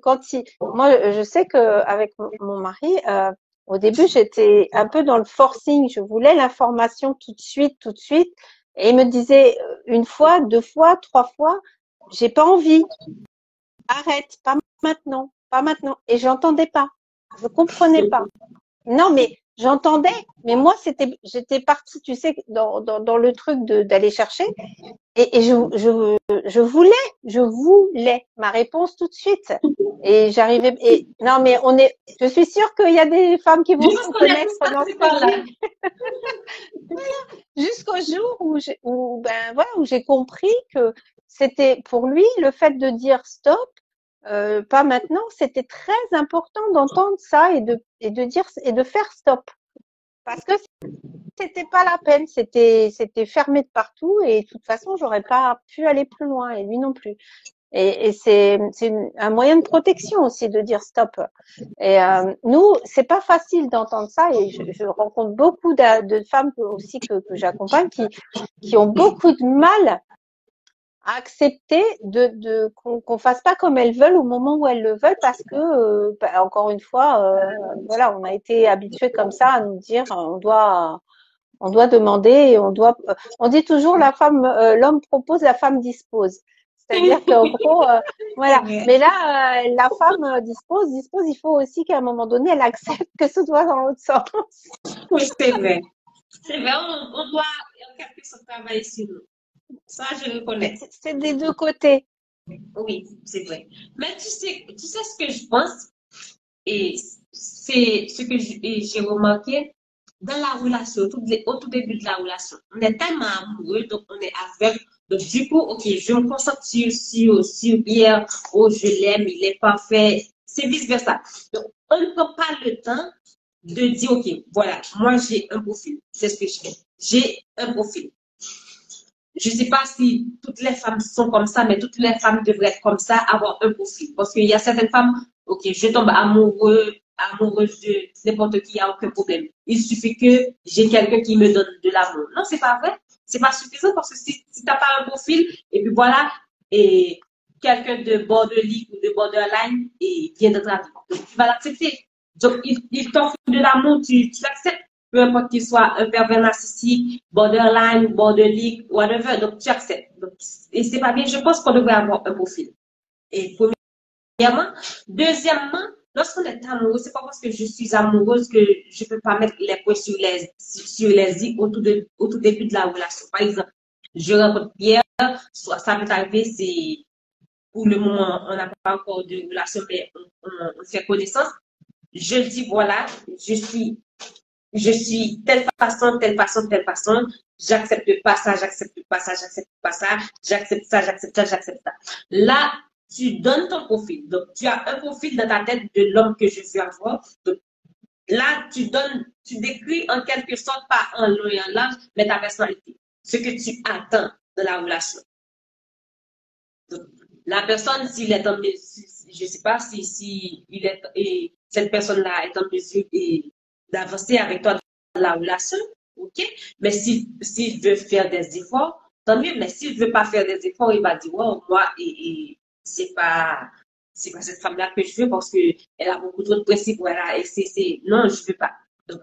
moi, je sais qu'avec mon mari, Au début, j'étais un peu dans le forcing. Je voulais l'information tout de suite, tout de suite. Et il me disait une fois, deux fois, trois fois, j'ai pas envie. Arrête, pas maintenant, pas maintenant. Et j'entendais pas. Je comprenais pas. Non, mais j'entendais, mais moi, j'étais partie, tu sais, dans le truc d'aller chercher. Et je voulais ma réponse tout de suite. Et j'arrivais, et non, mais je suis sûre qu'il y a des femmes qui vont Je se pense qu'on est reconnaître tous dans passés ce que par je là. dis. Jusqu'au jour où j'ai compris que c'était, pour lui, le fait de dire stop, pas maintenant, c'était très important d'entendre ça et de dire, et de faire stop. Parce que c'était pas la peine, c'était fermé de partout et de toute façon, j'aurais pas pu aller plus loin et lui non plus. Et c'est un moyen de protection aussi de dire stop. Et nous, c'est pas facile d'entendre ça et je rencontre beaucoup de femmes aussi que j'accompagne qui ont beaucoup de mal à accepter qu'on fasse pas comme elles veulent au moment où elles le veulent parce que encore une fois, voilà, on a été habitués comme ça à nous dire on doit demander et on dit toujours l'homme propose, la femme dispose. C'est-à-dire qu'en gros, voilà. Mais là, la femme dispose, il faut aussi qu'à un moment donné, elle accepte que ce soit dans l'autre sens. Oui, c'est vrai. C'est vrai, on doit en quelque sorte travailler sur nous. Ça, je reconnais. C'est des deux côtés. Oui, c'est vrai. Mais tu sais ce que je pense, et c'est ce que j'ai remarqué dans la relation, au tout début de la relation. On est tellement amoureux, donc on est aveugle. Donc, du coup, ok, je me concentre sur Pierre, oh, je l'aime, il est parfait. C'est vice-versa. Donc, on ne prend pas le temps de dire, ok, voilà, moi j'ai un profil, c'est ce que je fais. J'ai un profil. Je ne sais pas si toutes les femmes sont comme ça, mais toutes les femmes devraient être comme ça, avoir un profil. Parce qu'il y a certaines femmes, ok, je tombe amoureuse de n'importe qui, il n'y a aucun problème. Il suffit que j'ai quelqu'un qui me donne de l'amour. Non, c'est pas vrai. C'est pas suffisant parce que si tu n'as pas un profil, et puis voilà, et quelqu'un de borderline ou de borderline et vient dans ta vie. Donc, tu vas l'accepter. Donc, il t'offre de l'amour, tu l'acceptes. Peu importe qu'il soit un pervers narcissique, borderline, borderline, whatever, donc tu acceptes. Donc, et c'est pas bien, je pense qu'on devrait avoir un profil. Et premièrement. Deuxièmement, lorsqu'on est amoureux, c'est pas parce que je suis amoureuse que je peux pas mettre les points sur les i au tout début de la relation. Par exemple, je rencontre Pierre, soit ça peut arriver, c'est pour le moment, on n'a pas encore de relation, mais on fait connaissance. Je dis voilà, je suis telle façon, telle façon, telle façon. J'accepte pas ça, j'accepte pas ça, j'accepte pas ça, j'accepte ça, j'accepte ça, j'accepte ça. Là, tu donnes ton profil. Donc, tu as un profil dans ta tête de l'homme que je veux avoir. Donc, là, tu décris en quelque sorte, pas en long et en large, mais ta personnalité. Ce que tu attends de la relation. Donc, la personne, s'il est en mesure, je sais pas si il est, et cette personne-là est en mesure d'avancer avec toi dans la relation, ok? Mais s'il veut faire des efforts, tant mieux. Mais s'il veut pas faire des efforts, il va dire, oh, moi, c'est pas cette femme-là que je veux parce que elle a beaucoup trop de principes, voilà, non, je veux pas. Donc,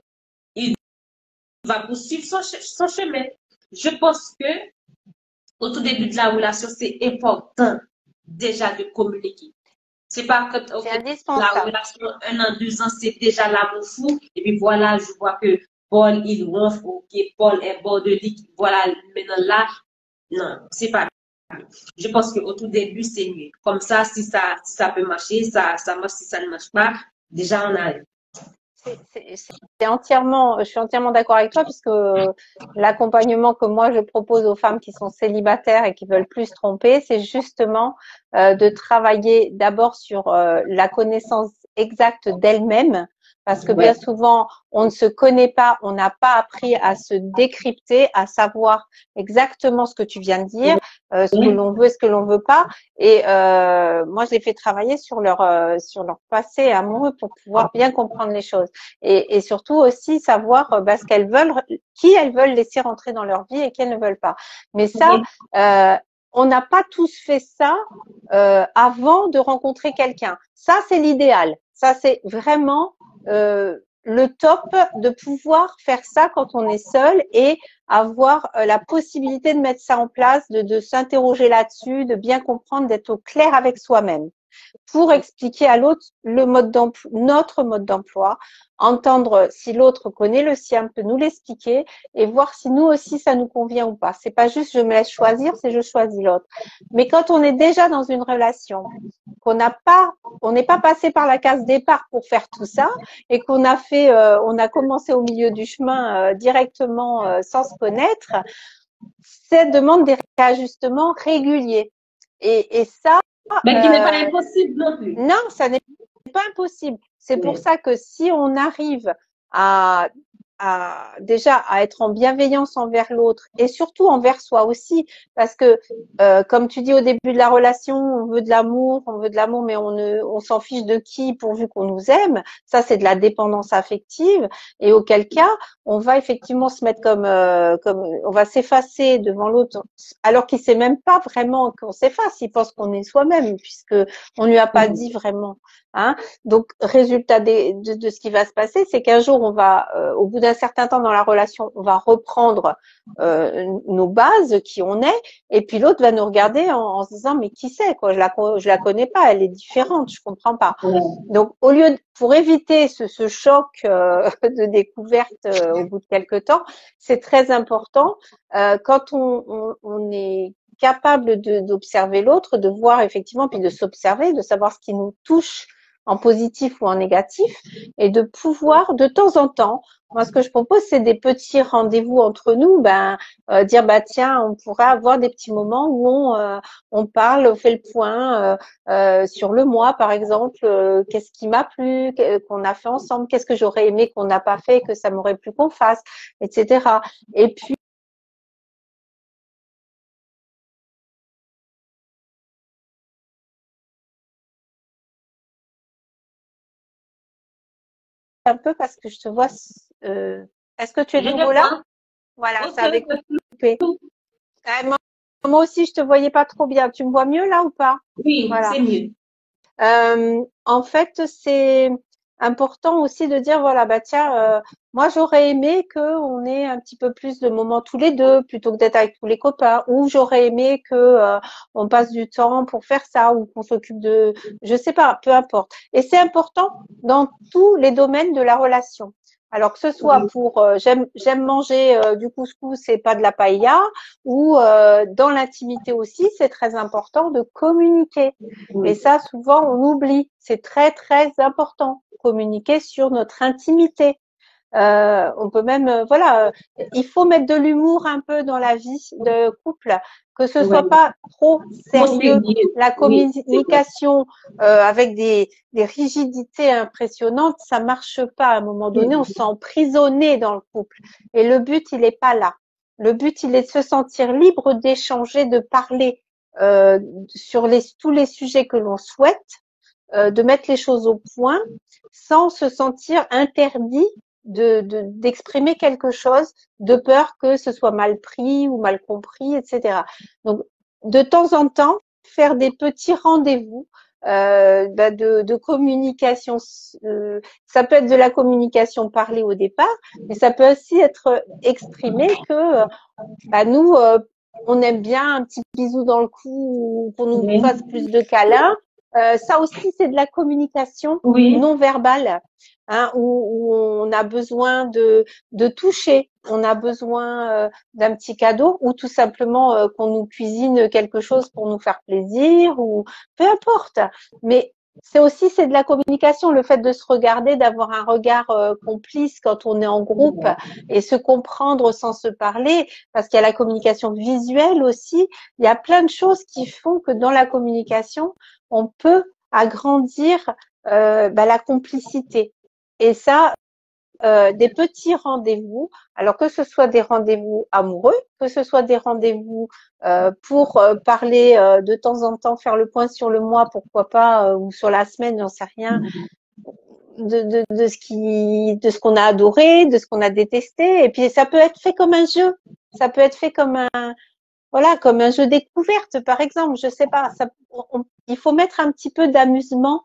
il va poursuivre son chemin. Je pense que, au tout début de la relation, c'est important déjà de communiquer. C'est pas que la relation, 1 an, 2 ans, c'est déjà l'amour fou. Et puis voilà, je vois que Paul, il ronfle, ok, Paul est borderline, voilà, maintenant là. Non, c'est pas. Je pense qu'au tout début, c'est mieux. Comme ça, si ça peut marcher, ça marche. Si ça ne marche pas, déjà, on arrive. Je suis entièrement d'accord avec toi puisque l'accompagnement que moi je propose aux femmes qui sont célibataires et qui veulent plus se tromper, c'est justement de travailler d'abord sur la connaissance exacte d'elle-même parce que bien souvent on ne se connaît pas, on n'a pas appris à se décrypter, à savoir exactement ce que tu viens de dire, ce que l'on veut, ce que l'on veut pas. Et moi je les fais travailler sur leur passé amoureux pour pouvoir bien comprendre les choses. Et surtout aussi savoir ce qu'elles veulent, qui elles veulent laisser rentrer dans leur vie et qui elles ne veulent pas. Mais ça, on n'a pas tous fait ça avant de rencontrer quelqu'un. Ça, c'est l'idéal. Ça, c'est vraiment le top de pouvoir faire ça quand on est seul et avoir la possibilité de mettre ça en place, de s'interroger là-dessus, de bien comprendre, d'être au clair avec soi-même pour expliquer à l'autre notre mode d'emploi, entendre si l'autre connaît le sien, peut nous l'expliquer et voir si nous aussi ça nous convient ou pas. C'est pas juste je me laisse choisir, c'est je choisis l'autre. Mais quand on est déjà dans une relation, on n'est pas passé par la case départ pour faire tout ça et qu'on a fait, on a commencé au milieu du chemin directement sans se connaître, ça demande des réajustements réguliers. Et ça, Mais qui n'est pas impossible non plus. non, ça n'est pas impossible. C'est pour ça que si on arrive à déjà à être en bienveillance envers l'autre et surtout envers soi aussi, parce que comme tu dis au début de la relation, on veut de l'amour, mais on s'en fiche de qui pourvu qu'on nous aime. Ça, c'est de la dépendance affective. Et auquel cas, on va effectivement se mettre comme on va s'effacer devant l'autre, alors qu'il sait même pas vraiment qu'on s'efface. Il pense qu'on est soi-même, puisque on lui a pas dit vraiment. Hein. Donc, résultat de ce qui va se passer, c'est qu'un jour, on va, au bout d'un certain temps dans la relation, on va reprendre nos bases, qui on est, et puis l'autre va nous regarder en se disant mais qui c'est quoi, je la connais pas, elle est différente, je comprends pas. Donc, pour éviter ce choc de découverte au bout de quelque temps, c'est très important quand on est capable d'observer l'autre, de voir effectivement, puis de s'observer, de savoir ce qui nous touche en positif ou en négatif, et de pouvoir de temps en temps, moi ce que je propose c'est des petits rendez-vous entre nous, dire tiens, on pourrait avoir des petits moments où on parle, on fait le point sur le mois par exemple, qu'est-ce qui m'a plu, qu'on a fait ensemble, qu'est-ce que j'aurais aimé qu'on n'a pas fait, que ça m'aurait plu qu'on fasse, etc. Et puis un peu parce que je te vois. Est-ce que tu es nouveau là? Voilà, ça avait coupé. Moi aussi, je te voyais pas trop bien. Tu me vois mieux là ou pas? Oui, voilà. C'est mieux. En fait, c'est important aussi de dire voilà, tiens, moi j'aurais aimé qu'on ait un petit peu plus de moments tous les deux plutôt que d'être avec tous les copains, ou j'aurais aimé que on passe du temps pour faire ça, ou qu'on s'occupe je sais pas, peu importe. Et c'est important dans tous les domaines de la relation. Alors que ce soit pour j'aime manger du couscous et pas de la paella, ou dans l'intimité aussi, c'est très important de communiquer. Et ça, souvent, on oublie. C'est très, très important. Communiquer sur notre intimité. On peut même, il faut mettre de l'humour un peu dans la vie de couple, que ce soit pas trop sérieux. La communication avec des rigidités impressionnantes, ça marche pas. À un moment donné, on se sent emprisonné dans le couple. Et le but, il est pas là. Le but, il est de se sentir libre d'échanger, de parler sur tous les sujets que l'on souhaite, de mettre les choses au point sans se sentir interdit d'exprimer quelque chose de peur que ce soit mal pris ou mal compris, etc. Donc, de temps en temps, faire des petits rendez-vous de communication. Ça peut être de la communication parlée au départ, mais ça peut aussi être exprimé que nous, on aime bien un petit bisou dans le cou, qu'on nous fasse plus de câlins. Ça aussi, c'est de la communication non verbale, hein, où on a besoin de toucher, on a besoin d'un petit cadeau, ou tout simplement qu'on nous cuisine quelque chose pour nous faire plaisir, ou peu importe. Mais c'est de la communication, le fait de se regarder, d'avoir un regard complice quand on est en groupe et se comprendre sans se parler, parce qu'il y a la communication visuelle aussi. Il y a plein de choses qui font que dans la communication, on peut agrandir la complicité. Et ça, des petits rendez-vous, alors que ce soit des rendez-vous amoureux, que ce soit des rendez-vous pour parler de temps en temps, faire le point sur le mois, pourquoi pas, ou sur la semaine, j'en sais rien, de ce qu'on a adoré, de ce qu'on a détesté. Et puis ça peut être fait comme un jeu, ça peut être fait comme comme un jeu découverte, par exemple. Je sais pas, il faut mettre un petit peu d'amusement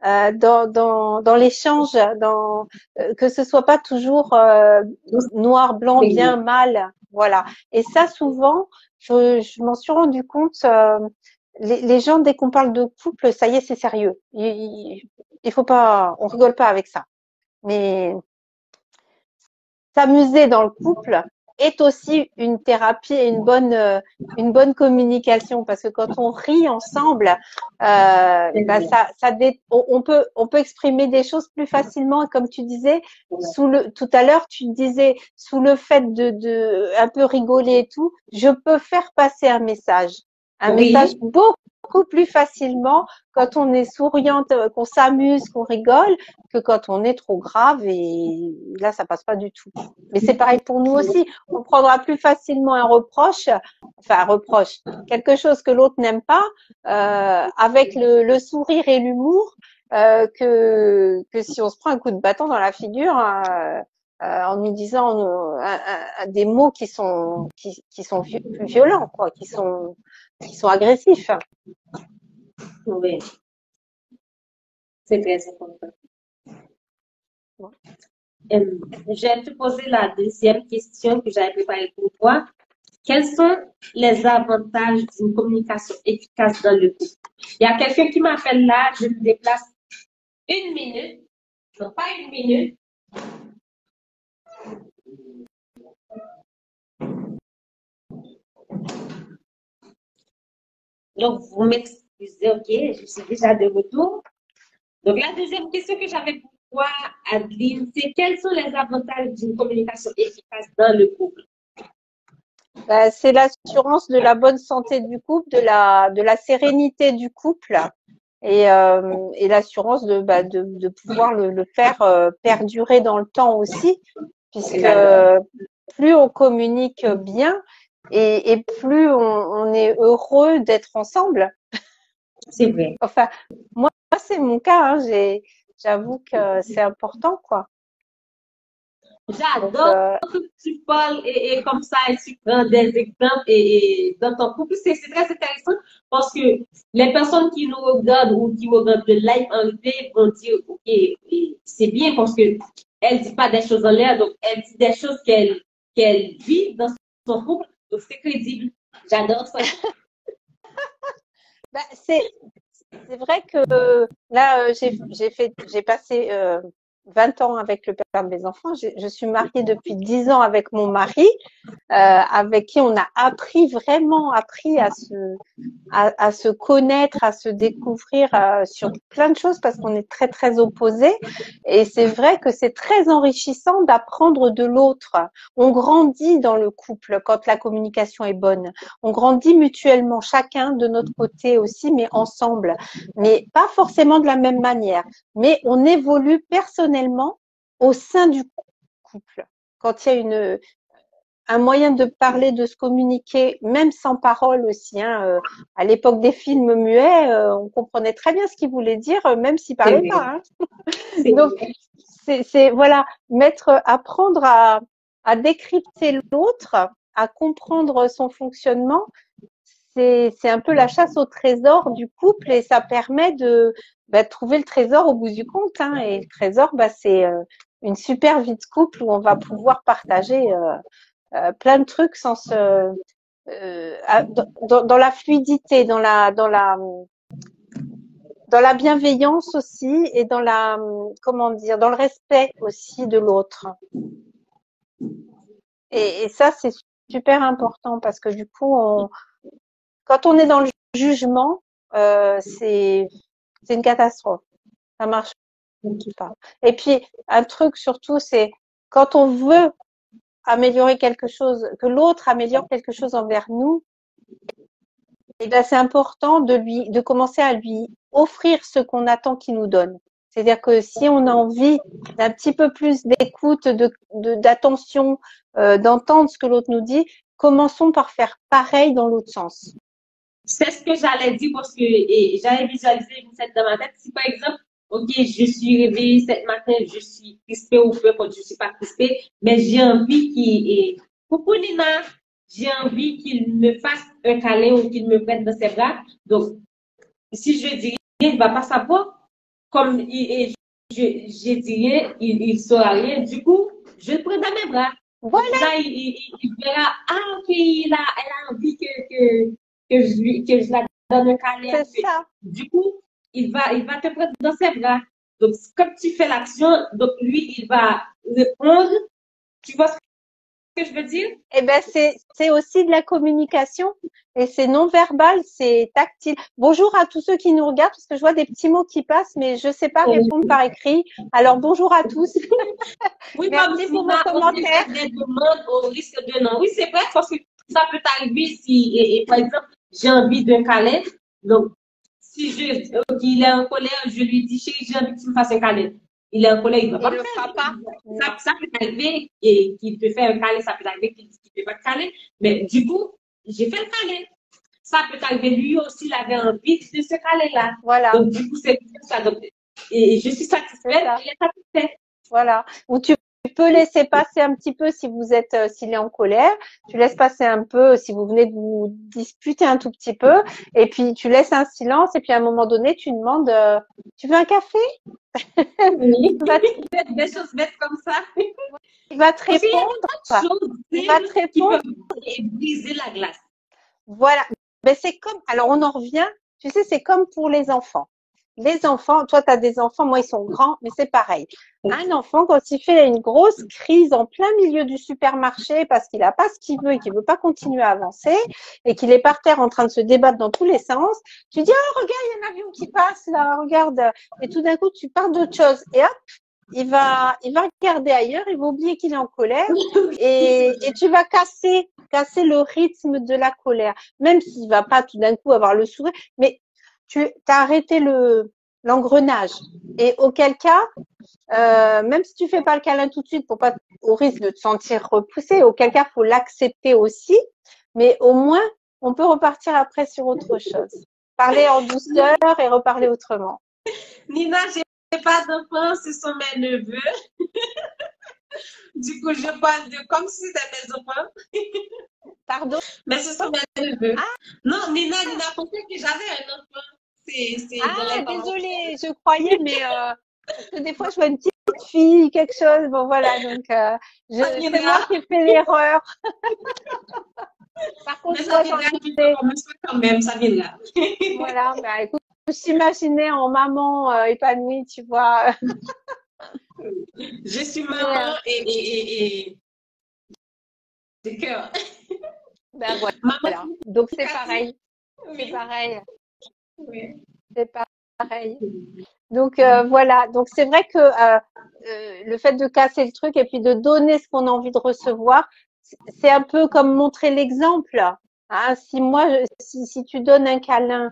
dans l'échange, que ce soit pas toujours noir, blanc, bien, mal, voilà. Et ça, souvent, je m'en suis rendu compte. Les gens, dès qu'on parle de couple, ça y est, c'est sérieux. Il faut pas, on rigole pas avec ça. Mais s'amuser dans le couple est aussi une thérapie et une bonne communication, parce que quand on rit ensemble, on peut exprimer des choses plus facilement. Et comme tu disais, tout à l'heure, tu disais, sous le fait de un peu rigoler et tout, je peux faire passer un message beaucoup plus facilement quand on est souriante, qu'on s'amuse, qu'on rigole, que quand on est trop grave, et là, ça passe pas du tout. Mais c'est pareil pour nous aussi. On prendra plus facilement un reproche, quelque chose que l'autre n'aime pas, avec le sourire et l'humour, que si on se prend un coup de bâton dans la figure, en nous disant des mots qui sont plus violents, quoi, qui sont agressifs. Oui, c'est très important. Je vais te poser la deuxième question que j'avais préparée pour toi. Quels sont les avantages d'une communication efficace dans le couple? Il y a quelqu'un qui m'appelle là, je me déplace 1 minute, non pas 1 minute. Donc, vous m'excusez, ok, je suis déjà de retour. Donc, la deuxième question que j'avais pour toi, Adeline, c'est quels sont les avantages d'une communication efficace dans le couple? C'est l'assurance de la bonne santé du couple, de la sérénité du couple, et l'assurance de pouvoir le faire perdurer dans le temps aussi, puisque plus on communique bien et plus on est heureux d'être ensemble. C'est vrai. Enfin, moi c'est mon cas, hein, j'avoue que c'est important, quoi. J'adore que tu parles et comme ça, et tu prends des exemples et dans ton couple, c'est très intéressant parce que les personnes qui nous regardent ou qui regardent le live en live vont dire, ok, c'est bien parce que elle dit pas des choses en l'air, donc elle dit des choses qu'elle vit dans son couple, donc c'est crédible. J'adore ça. C'est vrai que là, j'ai passé 20 ans avec le père de mes enfants. Je suis mariée depuis 10 ans avec mon mari, avec qui on a appris à se connaître, à se découvrir sur plein de choses, parce qu'on est très très opposés. Et c'est vrai que c'est très enrichissant d'apprendre de l'autre. On grandit dans le couple quand la communication est bonne. On grandit mutuellement, chacun de notre côté aussi, mais ensemble. Mais pas forcément de la même manière. Mais on évolue personnellement au sein du couple. Quand il y a un moyen de parler, de se communiquer, même sans parole aussi, hein. À l'époque des films muets, on comprenait très bien ce qu'il voulait dire, même s'il parlait pas, hein. Donc, c'est voilà, apprendre à décrypter l'autre, à comprendre son fonctionnement, c'est un peu la chasse au trésor du couple, et ça permet de trouver le trésor au bout du compte, hein. Et le trésor, c'est une super vie de couple où on va pouvoir partager plein de trucs sans dans la fluidité, dans la bienveillance aussi, et dans dans le respect aussi de l'autre. Et ça, c'est super important, parce que du coup, quand on est dans le jugement, c'est une catastrophe. Ça marche pas. Et puis, un truc surtout, c'est quand on veut améliorer quelque chose, que l'autre améliore quelque chose envers nous, et c'est important de commencer à lui offrir ce qu'on attend qu'il nous donne. C'est-à-dire que si on a envie d'un petit peu plus d'écoute, d'attention, d'entendre ce que l'autre nous dit, commençons par faire pareil dans l'autre sens. C'est ce que j'allais dire parce que j'avais visualisé une scène dans ma tête. Si par exemple, ok, je suis réveillée cette matin, je suis crispée ou peu quand je suis pas crispée, mais j'ai envie coucou Nina, j'ai envie qu'il me fasse un câlin ou qu'il me prenne dans ses bras. Donc, si je dis rien, il va pas savoir comme je dirais, il saura rien. Du coup, je le prends dans mes bras. Voilà. Là, il verra, ah, ok, elle a envie que je la donne un câlin. C'est ça. Du coup, il va te prendre dans ses bras. Donc, comme tu fais l'action, donc lui, il va répondre. Tu vois ce que je veux dire? Eh ben, c'est aussi de la communication et c'est non verbal, c'est tactile. Bonjour à tous ceux qui nous regardent parce que je vois des petits mots qui passent, mais je sais pas répondre par écrit. Alors, bonjour à tous. Oui, Merci pour vos commentaires. On peut faire des demandes au risque de non. Oui, c'est vrai, parce que ça peut t'arriver si, par exemple, j'ai envie d'un câlin. Donc, si il est en colère, je lui dis, chérie, j'ai envie que tu me fasses un câlin. Il est en colère, il ne va pas Il le le faire. fera pas. Ça peut t'arriver et qu'il te fait un câlin, ça peut t'arriver qu'il ne fait pas de câlin. Mais du coup, j'ai fait le câlin. Ça peut t'arriver, lui aussi, il avait envie de ce câlin-là. Voilà. Donc, du coup, c'est ça. Donc, et je suis satisfaite, il est satisfait. Voilà. Ou tu peux laisser passer un petit peu si vous êtes, s'il est en colère. Tu laisses passer un peu si vous venez de vous disputer un tout petit peu. Et puis, tu laisses un silence. Et puis, à un moment donné, tu demandes, tu veux un café? Oui. Des choses bêtes comme ça. Il va te répondre. Il va te répondre. Et briser la glace. Voilà. Ben, c'est comme, alors on en revient. Tu sais, c'est comme pour les enfants. Les enfants, toi, tu as des enfants, moi, ils sont grands, mais c'est pareil. Un enfant, quand il fait une grosse crise en plein milieu du supermarché parce qu'il n'a pas ce qu'il veut et qu'il veut pas continuer à avancer et qu'il est par terre en train de se débattre dans tous les sens, tu dis, oh, regarde, il y a un avion qui passe là, regarde. Et tout d'un coup, tu parles d'autre chose. Et hop, il va regarder ailleurs, il va oublier qu'il est en colère et tu vas casser le rythme de la colère. Même s'il va pas tout d'un coup avoir le sourire, mais tu as arrêté l'engrenage. Et auquel cas, même si tu fais pas le câlin tout de suite pour pas au risque de te sentir repoussé, auquel cas faut l'accepter aussi, mais au moins on peut repartir après sur autre chose. Parler en douceur et reparler autrement. Nina, j'ai pas d'enfants, ce sont mes neveux. Du coup, je parle de comme si c'était mes enfants. Pardon? Mais ce sont mes neveux. Ah. Non, Nina pensait que j'avais un enfant. Désolée, je croyais, mais parce que des fois je vois une petite fille, quelque chose. Bon voilà, donc c'est moi qui ai fait l'erreur. Par contre, ça quand même, ça vient là. Voilà, bah écoute, je s'imaginais en maman épanouie, tu vois. Je suis maman et c'est cœur. Ben voilà. Donc c'est pareil. Oui. C'est pareil. Oui. C'est pareil. Donc voilà. Donc c'est vrai que le fait de casser le truc et puis de donner ce qu'on a envie de recevoir, c'est un peu comme montrer l'exemple. Hein, si tu donnes un câlin,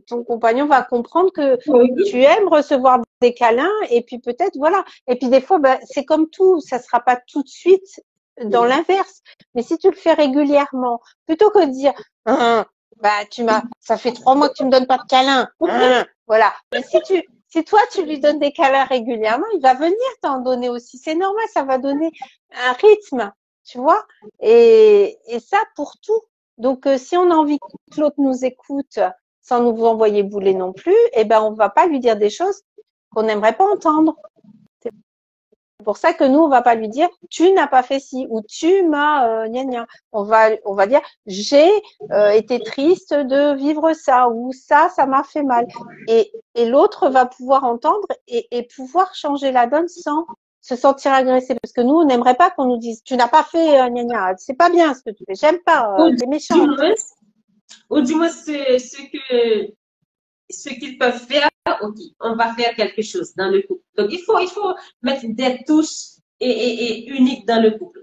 ton compagnon va comprendre que tu aimes recevoir des câlins et puis peut-être voilà. Et puis des fois, c'est comme tout, ça sera pas tout de suite dans l'inverse. Mais si tu le fais régulièrement, plutôt que de dire ça fait 3 mois que tu me donnes pas de câlin. Voilà. Mais si toi tu lui donnes des câlins régulièrement, il va venir t'en donner aussi. C'est normal, ça va donner un rythme, tu vois. Et ça pour tout. Donc si on a envie que l'autre nous écoute sans nous envoyer bouler non plus, on va pas lui dire des choses qu'on n'aimerait pas entendre. C'est pour ça que nous, on va pas lui dire tu n'as pas fait ci ou tu m'as gna gna. On va dire j'ai été triste de vivre ça ou ça m'a fait mal. Et l'autre va pouvoir entendre et pouvoir changer la donne sans se sentir agressé. Parce que nous, on n'aimerait pas qu'on nous dise tu n'as pas fait gna gna. C'est pas bien ce que tu fais. J'aime pas. T'es méchant. Ou du moins ce qu'ils peuvent faire, ok, on va faire quelque chose dans le couple. Donc, il faut mettre des touches et uniques dans le couple.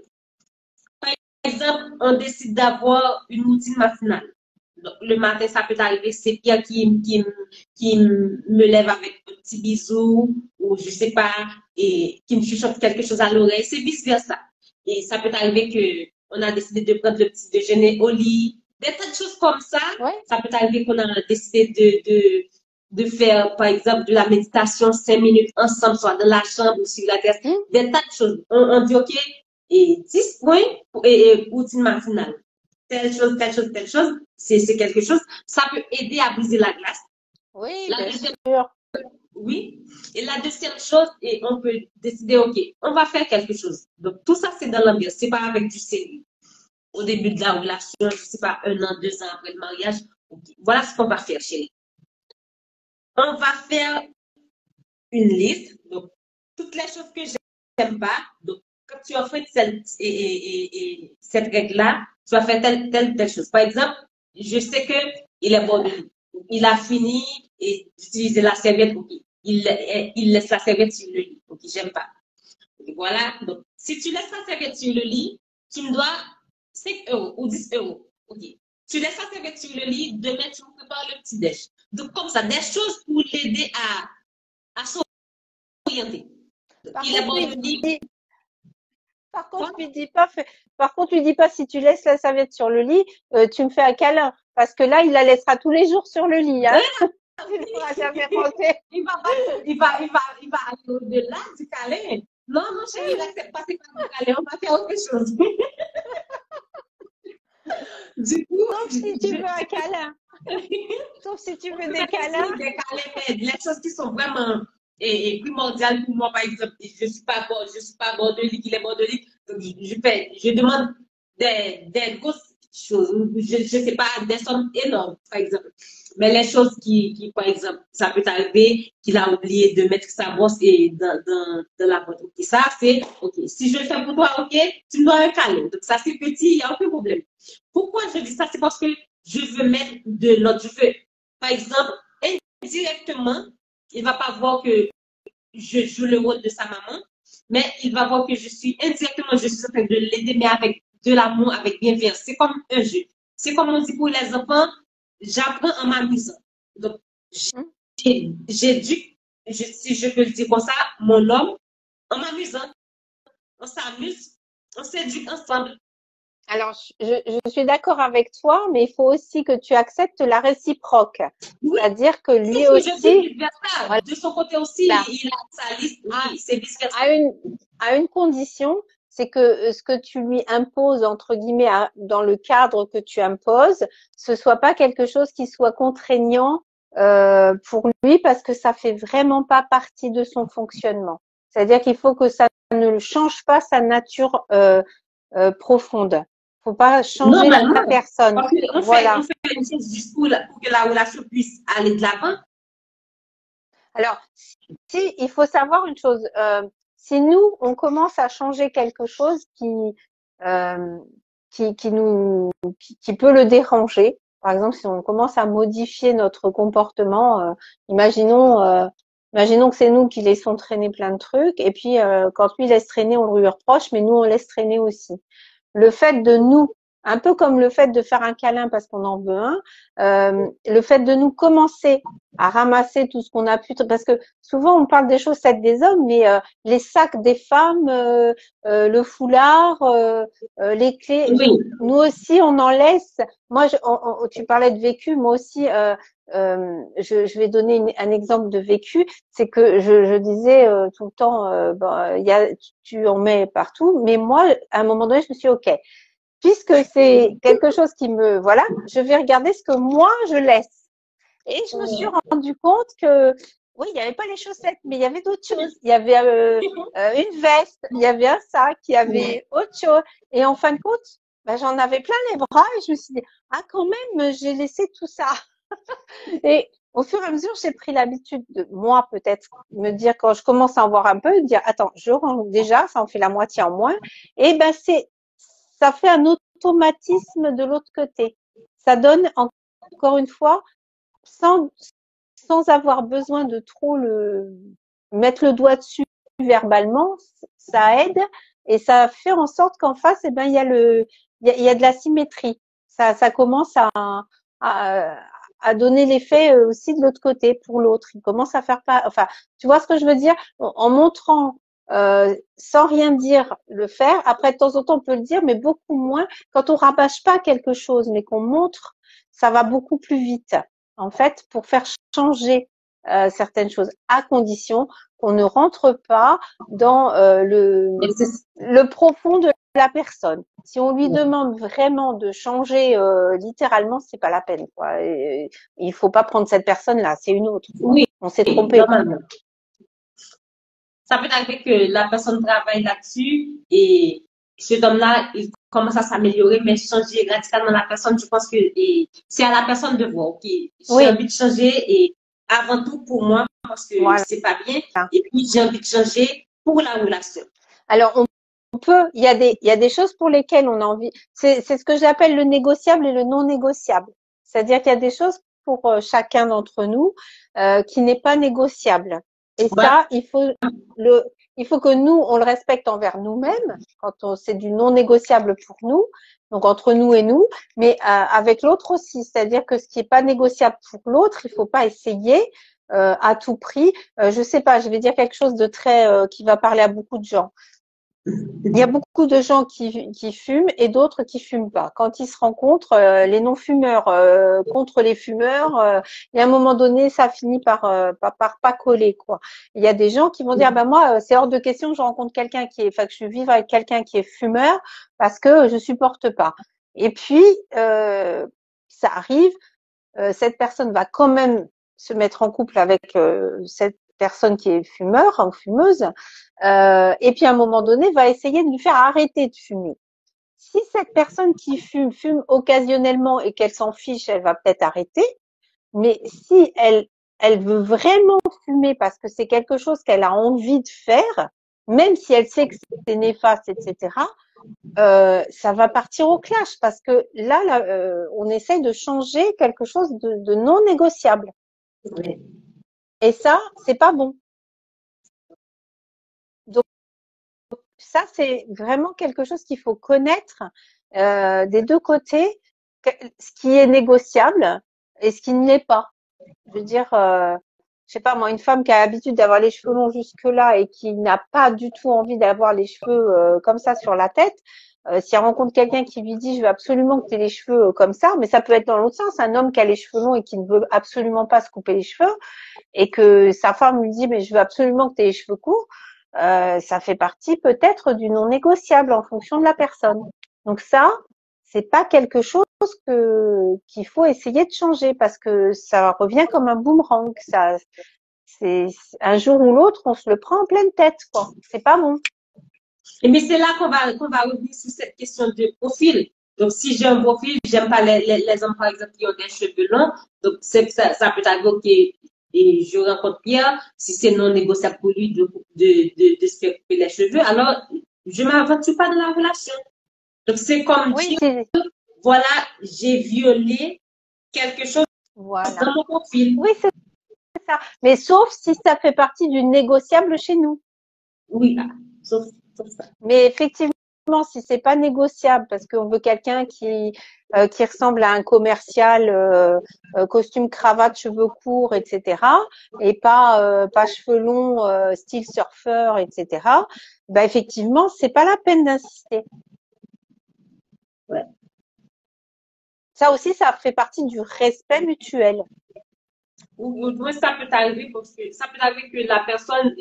Par exemple, on décide d'avoir une routine matinale. Donc, le matin, ça peut arriver, c'est Pierre qui me lève avec un petit bisou ou je sais pas, et qui me chuchote quelque chose à l'oreille. C'est vice-versa. Et ça peut arriver qu'on a décidé de prendre le petit déjeuner au lit. Des tas de choses comme ça. Ouais. Ça peut arriver qu'on a décidé de faire, par exemple, de la méditation 5 minutes ensemble, soit dans la chambre ou sur la terrasse. Des tas de choses. On dit, OK, et 10 points et routine matinale. Telle chose, c'est quelque chose. Ça peut aider à briser la glace. Oui, bien sûr. oui. Et la deuxième chose, et on peut décider, OK, on va faire quelque chose. Donc, tout ça, c'est dans l'ambiance. C'est pas avec du sérieux. Au début de la relation, je sais pas, 1 an, 2 ans après le mariage. Okay. Voilà ce qu'on va faire, chérie. On va faire une liste. Donc, toutes les choses que j'aime pas. Donc, quand tu as fait cette règle-là, tu vas faire telle chose. Par exemple, je sais que il est bon de lit. Il a fini d'utiliser la serviette. Okay. Il laisse la serviette sur le lit. Ok, j'aime pas. Okay, voilà. Donc, si tu laisses la serviette sur le lit, tu me dois 5 € ou 10 €. Ok. Tu laisses la serviette sur le lit, demain tu me prépares le petit déj. Donc, comme ça, des choses pour l'aider à s'orienter. Par Il est contre, bon lui de lit. dit, par contre, lui dis pas, par contre, lui dis pas si tu laisses la serviette sur le lit, tu me fais un câlin. Parce que là, il la laissera tous les jours sur le lit, hein. Tu n'auras jamais pensé. Il va aller au-delà du câlin. Non, non, chérie, là, c'est pas du câlin, on va faire autre chose. Du coup, Sauf si tu veux un câlin. Sauf si tu veux des câlins. Des câlins, mais les choses qui sont vraiment primordiales pour moi, par exemple, je suis pas bon de lit, il est bon de lit. Donc, je demande des grosses choses. Je sais pas, des sommes énormes, par exemple. Mais les choses par exemple, ça peut arriver qu'il a oublié de mettre sa brosse dans la boîte. Ok, ça, c'est OK. Si je le fais pour toi, OK, tu me dois un câlin. Donc, ça, c'est petit, il n'y a aucun problème. Pourquoi je dis ça? C'est parce que je veux mettre de l'autre. Je veux, par exemple, indirectement, il ne va pas voir que je joue le rôle de sa maman, mais il va voir que indirectement, je suis en train de l'aider, mais avec de l'amour, avec bienveillance. C'est comme un jeu. C'est comme on dit pour les enfants, j'apprends en m'amusant. Donc, j'éduque, si je peux le dire comme ça, mon homme en m'amusant. On s'amuse, on s'éduque ensemble. Alors, je suis d'accord avec toi, mais il faut aussi que tu acceptes la réciproque. Oui. C'est-à-dire que lui je aussi, dis vice-versa. voilà, de son côté aussi, il a sa liste. Oui, c'est vice-versa. à une condition, c'est que ce que tu lui imposes, entre guillemets, dans le cadre que tu imposes, ce soit pas quelque chose qui soit contraignant pour lui, parce que ça fait vraiment pas partie de son fonctionnement. C'est-à-dire qu'il faut que ça ne change pas sa nature profonde. Faut pas changer la personne. Voilà. On fait une chose juste pour que la relation puisse aller de l'avant. Alors, si il faut savoir une chose, si nous on commence à changer quelque chose qui peut le déranger, par exemple, si on commence à modifier notre comportement, imaginons que c'est nous qui laissons traîner plein de trucs, et puis quand lui laisse traîner, on lui reproche, mais nous on laisse traîner aussi. Le fait de nous, un peu comme le fait de faire un câlin parce qu'on en veut un, le fait de nous commencer à ramasser tout ce qu'on a pu, parce que souvent on parle des chaussettes des hommes, mais les sacs des femmes, le foulard, les clés, Oui. nous aussi on en laisse. Moi, tu parlais de vécu, moi aussi. Je vais donner un exemple de vécu, c'est que je disais tout le temps, tu en mets partout, mais moi, à un moment donné, je me suis dit, ok, puisque c'est quelque chose qui voilà, je vais regarder ce que moi je laisse. Et je me suis rendu compte que oui, il n'y avait pas les chaussettes, mais il y avait d'autres choses. Il y avait une veste, il y avait un sac, il y avait autre chose. Et en fin de compte, j'en avais plein les bras et je me suis dit, ah quand même, j'ai laissé tout ça. Et au fur et à mesure, j'ai pris l'habitude de, moi peut-être, me dire quand je commence à en voir un peu, de dire, attends, je range déjà, ça en fait la moitié en moins. Et ça fait un automatisme de l'autre côté. Ça donne, encore une fois, sans avoir besoin de trop mettre le doigt dessus verbalement, ça aide et ça fait en sorte qu'en face, il y a de la symétrie. Ça commence à donner l'effet aussi de l'autre côté pour l'autre. Il commence à faire pas, enfin, tu vois ce que je veux dire? En montrant sans rien dire le faire. Après, de temps en temps, on peut le dire, mais beaucoup moins. Quand on rabâche pas quelque chose, mais qu'on montre, ça va beaucoup plus vite. En fait, pour faire changer certaines choses, à condition qu'on ne rentre pas dans le profond de la personne. Si on lui demande vraiment de changer littéralement, c'est pas la peine, quoi. Il faut pas prendre cette personne-là, c'est une autre. Oui, On s'est trompé. normalement. Ça peut arriver que la personne travaille là-dessus et cet homme-là, il commence à s'améliorer, mais changer radicalement la personne, je pense que c'est à la personne de voir, ok, j'ai Oui. envie de changer et avant tout pour moi, parce que Voilà. c'est pas bien, et puis j'ai envie de changer pour la relation. Alors, on peut, il y a des choses pour lesquelles on a envie. C'est ce que j'appelle le négociable et le non négociable. C'est-à-dire qu'il y a des choses pour chacun d'entre nous qui n'est pas négociable. Et ça, il faut que nous, on le respecte envers nous-mêmes, c'est du non négociable pour nous, donc entre nous et nous, mais avec l'autre aussi. C'est-à-dire que ce qui est pas négociable pour l'autre, il faut pas essayer à tout prix. Je sais pas, je vais dire quelque chose de très qui va parler à beaucoup de gens. Il y a beaucoup de gens qui fument et d'autres qui fument pas. Quand ils se rencontrent, les non-fumeurs contre les fumeurs, et à un moment donné, ça finit par pas coller, quoi. Il y a des gens qui vont dire, bah moi, c'est hors de question que je rencontre quelqu'un que je vive avec quelqu'un qui est fumeur parce que je supporte pas. Et puis ça arrive, cette personne va quand même se mettre en couple avec cette personne qui est fumeur ou fumeuse, et puis à un moment donné va essayer de lui faire arrêter de fumer. Si cette personne qui fume occasionnellement et qu'elle s'en fiche, elle va peut-être arrêter, mais si elle veut vraiment fumer parce que c'est quelque chose qu'elle a envie de faire, même si elle sait que c'est néfaste, etc., ça va partir au clash parce que là on essaye de changer quelque chose de non négociable. Oui. Et ça, c'est pas bon. Donc ça, c'est vraiment quelque chose qu'il faut connaître des deux côtés, ce qui est négociable et ce qui ne l'est pas. Je veux dire, je sais pas moi, une femme qui a l'habitude d'avoir les cheveux longs jusque-là et qui n'a pas du tout envie d'avoir les cheveux comme ça sur la tête, si elle rencontre quelqu'un qui lui dit je veux absolument que tu aies les cheveux comme ça, mais ça peut être dans l'autre sens, un homme qui a les cheveux longs et qui ne veut absolument pas se couper les cheveux, et que sa femme lui dit mais je veux absolument que tu aies les cheveux courts, ça fait partie peut-être du non négociable en fonction de la personne. Donc ça, c'est pas quelque chose qu'il faut essayer de changer parce que ça revient comme un boomerang. Ça, c'est un jour ou l'autre, on se le prend en pleine tête, quoi. C'est pas bon. Et mais c'est là qu'on va revenir sur cette question de profil. Donc, si j'ai un profil, j'aime pas les hommes, par exemple, qui ont des cheveux longs. Donc, ça peut être OK. Et je rencontre Pierre, si c'est non négociable pour lui de se faire couper les cheveux, alors je m'aventure pas dans la relation. Donc, c'est comme Oui, dire, voilà, j'ai violé quelque chose voilà. dans mon profil. Oui, c'est ça. Mais sauf si ça fait partie du négociable chez nous. Oui, sauf ça. Mais effectivement, si c'est pas négociable parce qu'on veut quelqu'un qui ressemble à un commercial, costume cravate, cheveux courts, etc., et pas cheveux longs, style surfeur, etc., bah effectivement, c'est pas la peine d'insister. Ouais. Ça aussi, ça fait partie du respect mutuel. Ou ça peut arriver parce que ça peut arriver que la personne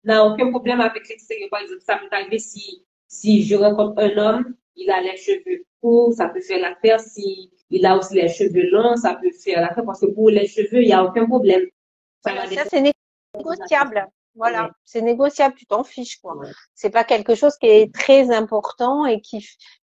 n'a aucun problème avec l'extérieur. Par exemple, ça peut arriver si je rencontre un homme, il a les cheveux courts, ça peut faire l'affaire. Si il a aussi les cheveux longs, ça peut faire l'affaire parce que pour les cheveux, il n'y a aucun problème. Voilà, ça c'est négociable. Voilà, Ouais. c'est négociable, tu t'en fiches, quoi. Ouais. C'est pas quelque chose qui est très important et qui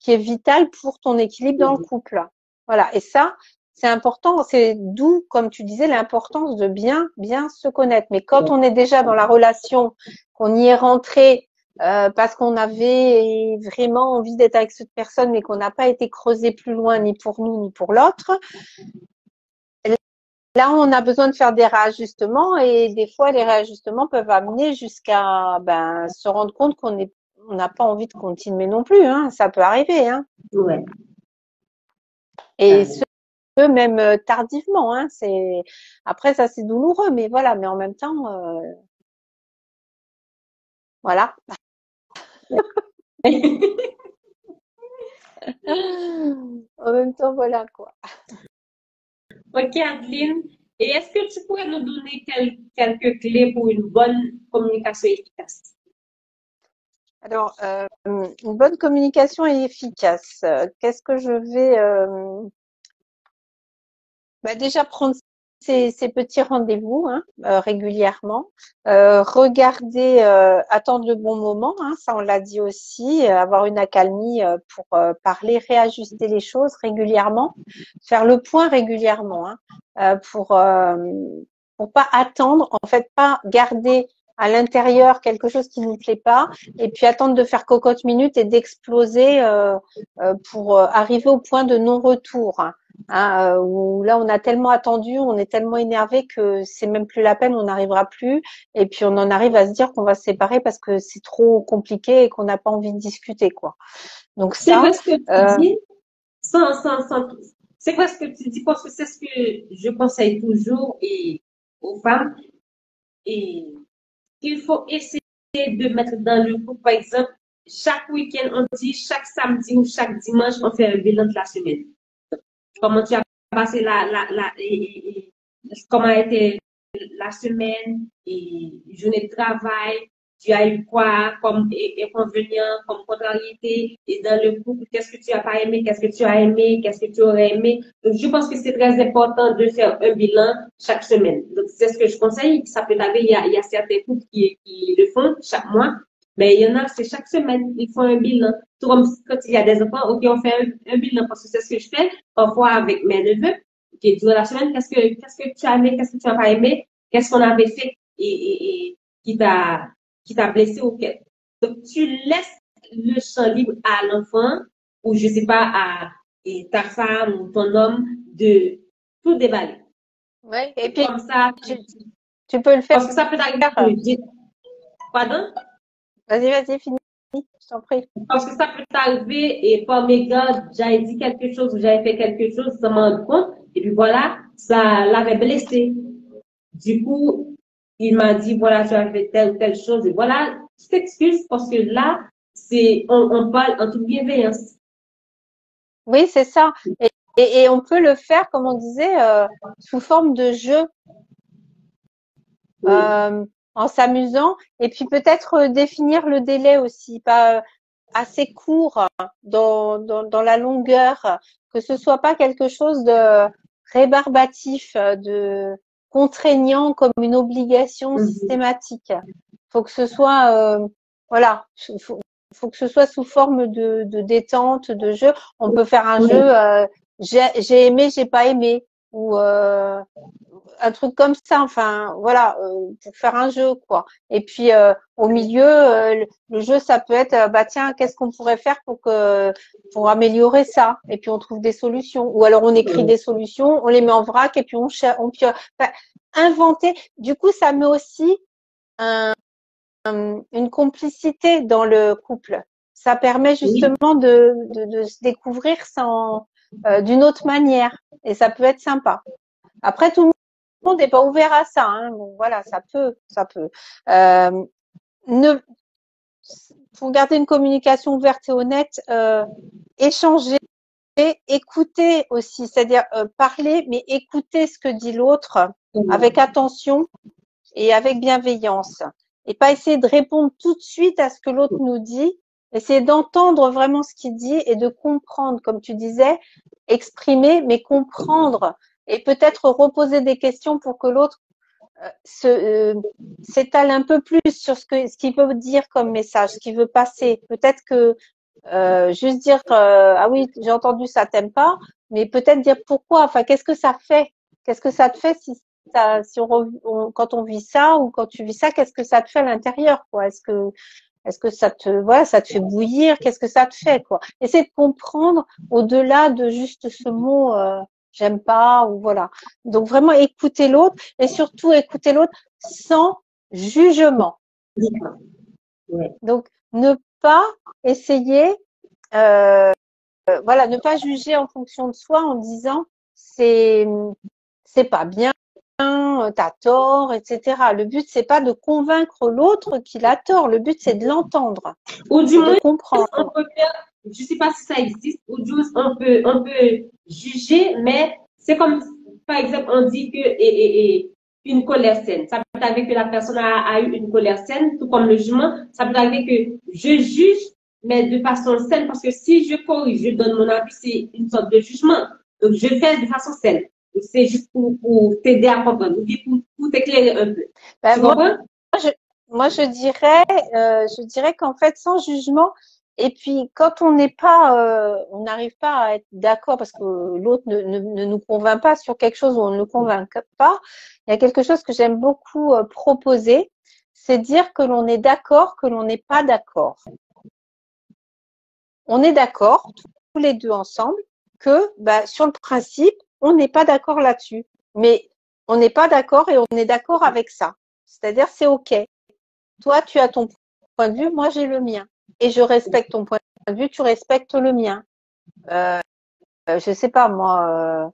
est vital pour ton équilibre dans le couple. Voilà. Et ça, c'est important. C'est d'où, comme tu disais, l'importance de bien se connaître. Mais quand on est déjà dans la relation, qu'on y est rentré, parce qu'on avait vraiment envie d'être avec cette personne, mais qu'on n'a pas été creusé plus loin, ni pour nous, ni pour l'autre, là, on a besoin de faire des réajustements et des fois, les réajustements peuvent amener jusqu'à se rendre compte qu'on n'a pas envie de continuer non plus. Hein. Ça peut arriver. Hein. Ouais. Et ce, même tardivement. Hein. Après, ça, c'est douloureux, mais voilà. Mais en même temps, voilà. En même temps, voilà quoi. Ok, Adeline. Et est-ce que tu pourrais nous donner quelques clés pour une bonne communication efficace? Alors, une bonne communication est efficace. Qu'est-ce que je vais déjà prendre ces petits rendez-vous régulièrement, regarder, attendre le bon moment, ça on l'a dit aussi, avoir une accalmie pour parler, réajuster les choses régulièrement, faire le point régulièrement, pour pas attendre, en fait, pas garder à l'intérieur quelque chose qui nous plaît pas, et puis attendre de faire cocotte minute et d'exploser pour arriver au point de non-retour. Où là on a tellement attendu, on est tellement énervé que c'est même plus la peine, on n'arrivera plus, et puis on en arrive à se dire qu'on va se séparer parce que c'est trop compliqué et qu'on n'a pas envie de discuter, quoi. Donc C'est ça, vrai ce que tu dis, c'est vrai ce que tu dis, parce que c'est ce que je conseille toujours aux femmes, et qu'il faut essayer de mettre dans le couple, par exemple, chaque week-end, on dit, chaque samedi ou chaque dimanche, on fait un bilan de la semaine. Comment tu as passé comment a été la semaine et journée de travail, tu as eu quoi comme inconvénient, comme contrariété, et dans le couple, qu'est-ce que tu as pas aimé, qu'est-ce que tu as aimé, qu'est-ce que tu aurais aimé. Donc, je pense que c'est très important de faire un bilan chaque semaine. Donc, c'est ce que je conseille. Ça peut arriver, il y a certains couples qui le font chaque mois, mais il y en a, c'est chaque semaine, ils font un bilan. Tout comme quand il y a des enfants, ok, on fait un bilan, parce que c'est ce que je fais parfois avec mes neveux. Ok, durant la semaine, qu'est-ce que tu as aimé, qu'est-ce que tu n'as pas aimé, qu'est-ce qu'on avait fait et qui t'a blessé au cœur. Donc, tu laisses le champ libre à l'enfant, ou je sais pas, à ta femme ou ton homme, de tout déballer. ouais. Et puis Comme ça, tu peux le faire. parce que ça peut t'arriver. Pardon? Vas-y, finis, je t'en prie. Parce que ça peut t'arriver et par mégarde, j'avais dit quelque chose ou j'avais fait quelque chose sans m'en rendre compte. Et puis voilà, ça l'avait blessé. Du coup, il m'a dit, voilà, tu as fait telle ou telle chose. Et voilà, je t'excuse parce que là, on parle en toute bienveillance. Oui, c'est ça. Et on peut le faire, comme on disait, sous forme de jeu. Oui. En s'amusant, et puis peut-être définir le délai aussi, pas assez court dans la longueur, que ce soit pas quelque chose de rébarbatif, de contraignant comme une obligation systématique. Faut que ce soit voilà, faut que ce soit sous forme de détente, de jeu. On peut faire un jeu j'ai aimé, j'ai pas aimé, ou un truc comme ça, enfin voilà, pour faire un jeu, quoi. Et puis au milieu, le jeu, ça peut être bah tiens, qu'est-ce qu'on pourrait faire pour améliorer ça, et puis on trouve des solutions, ou alors on écrit des solutions, on les met en vrac et puis on enfin, inventer. Du coup, ça met aussi une complicité dans le couple. Ça permet justement de se découvrir d'une autre manière, et ça peut être sympa. Après, tout le monde n'est pas ouvert à ça, hein. Bon, voilà, ça peut. Pour garder une communication ouverte et honnête, échanger, écouter aussi, c'est-à-dire parler, mais écouter ce que dit l'autre avec attention et avec bienveillance, et pas essayer de répondre tout de suite à ce que l'autre nous dit. Essayer d'entendre vraiment ce qu'il dit et de comprendre, comme tu disais, exprimer, mais comprendre, et peut-être reposer des questions pour que l'autre s'étale un peu plus sur ce qu'il veut dire comme message, ce qu'il veut passer. Peut-être que juste dire ah oui, j'ai entendu ça, t'aimes pas, mais peut-être dire pourquoi. Enfin, qu'est-ce que ça fait? Qu'est-ce que ça te fait si quand on vit ça, ou quand tu vis ça, qu'est-ce que ça te fait à l'intérieur, quoi? Est-ce que ça te fait bouillir? Qu'est-ce que ça te fait, quoi? Essayer de comprendre au-delà de juste ce mot j'aime pas, ou voilà. Donc vraiment écouter l'autre, et surtout écouter l'autre sans jugement. Donc ne pas essayer ne pas juger en fonction de soi en disant c'est pas bien, t'as tort, etc. Le but, c'est pas de convaincre l'autre qu'il a tort. Le but, c'est de l'entendre, Ou du moins, de comprendre. on peut faire, je sais pas si ça existe, ou du moins, on peut juger, mais c'est comme, par exemple, on dit que une colère saine. Ça peut arriver que la personne a eu une colère saine, tout comme le jugement. Ça peut arriver que je juge mais de façon saine, parce que si je corrige, je donne mon avis, c'est une sorte de jugement. Donc, je fais de façon saine. C'est juste pour t'aider à comprendre, pour t'éclairer un peu. Ben, Tu comprends? Je dirais qu'en fait, sans jugement, et puis quand on n'est pas, on n'arrive pas à être d'accord parce que l'autre ne nous convainc pas sur quelque chose où on ne le convainc pas, il y a quelque chose que j'aime beaucoup proposer, c'est dire que l'on est d'accord, que l'on n'est pas d'accord. On est d'accord, tous les deux ensemble, que sur le principe, on n'est pas d'accord là-dessus. Mais on n'est pas d'accord et on est d'accord avec ça. C'est-à-dire, c'est OK. Toi, tu as ton point de vue, moi, j'ai le mien. Et je respecte ton point de vue, tu respectes le mien. Je sais pas, moi,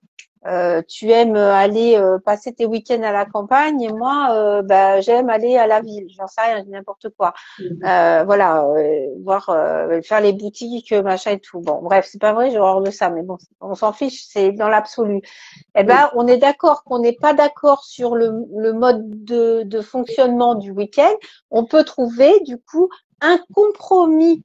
tu aimes aller passer tes week-ends à la campagne et moi, j'aime aller à la ville. J'en sais rien, n'importe quoi. Voilà, voir faire les boutiques, machin et tout. Bon, bref, c'est pas vrai, j'ai horreur de ça, mais bon, on s'en fiche, c'est dans l'absolu. Eh ben, on est d'accord qu'on n'est pas d'accord sur le mode de fonctionnement du week-end. On peut trouver du coup un compromis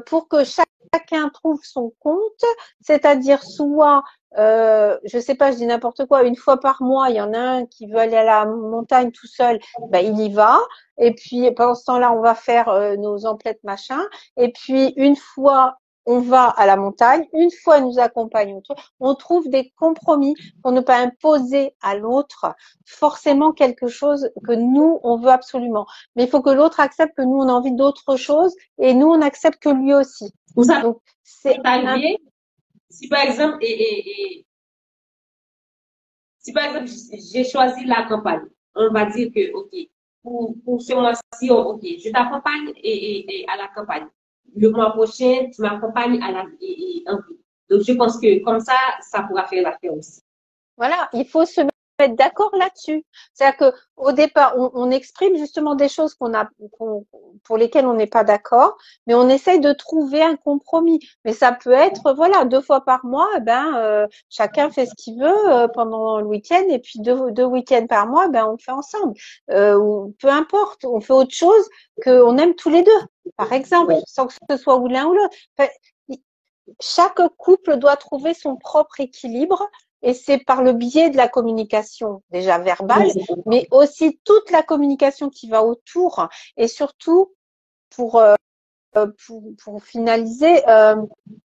pour que chacun trouve son compte, c'est-à-dire soit je sais pas, je dis n'importe quoi, une fois par mois, il y en a un qui veut aller à la montagne tout seul, il y va. Et puis pendant ce temps-là, on va faire nos emplettes machin. Et puis une fois, on va à la montagne. Une fois, nous accompagne. On trouve des compromis pour ne pas imposer à l'autre forcément quelque chose que nous on veut absolument. Mais il faut que l'autre accepte que nous on a envie d'autre chose et nous on accepte que lui aussi. Donc c'est arrivé. Si par exemple, si par exemple, j'ai choisi la campagne, on va dire que, OK, pour ce mois-ci, OK, je t'accompagne à la campagne. Le mois prochain, tu m'accompagnes à la en ville. Donc, je pense que comme ça pourra faire l'affaire aussi. Voilà, il faut se mettre d'accord là-dessus. C'est-à-dire que au départ, on exprime justement des choses pour lesquelles on n'est pas d'accord, mais on essaye de trouver un compromis. Mais ça peut être, voilà, 2 fois par mois, chacun fait ce qu'il veut pendant le week-end, et puis deux week-ends par mois, on fait ensemble. Ou peu importe, on fait autre chose qu'on aime tous les deux, par exemple, sans que ce soit ou l'un ou l'autre. Enfin, chaque couple doit trouver son propre équilibre. Et c'est par le biais de la communication déjà verbale, mais aussi toute la communication qui va autour. Et surtout, pour finaliser,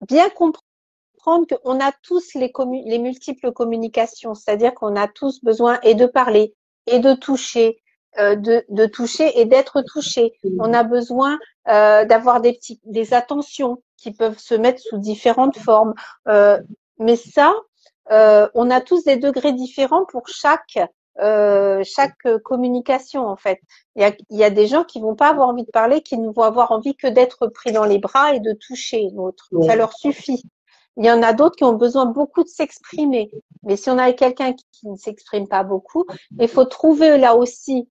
bien comprendre qu'on a tous les multiples communications, c'est-à-dire qu'on a tous besoin et de parler et de toucher, de toucher et d'être touché. On a besoin d'avoir des attentions qui peuvent se mettre sous différentes formes. Mais ça, on a tous des degrés différents pour chaque communication en fait. Il y a des gens qui vont pas avoir envie de parler, qui ne vont avoir envie que d'être pris dans les bras et de toucher l'autre. Ça leur suffit. Il y en a d'autres qui ont besoin beaucoup de s'exprimer. Mais si on a quelqu'un qui ne s'exprime pas beaucoup, il faut trouver là aussi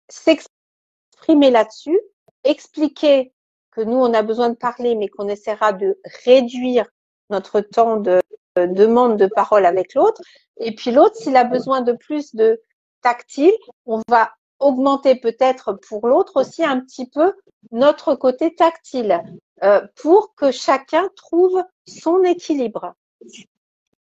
s'exprimer là-dessus, expliquer que nous on a besoin de parler, mais qu'on essaiera de réduire notre temps de demande de parole avec l'autre. Et puis l'autre, s'il a besoin de plus de tactile, on va augmenter peut-être pour l'autre aussi un petit peu notre côté tactile pour que chacun trouve son équilibre.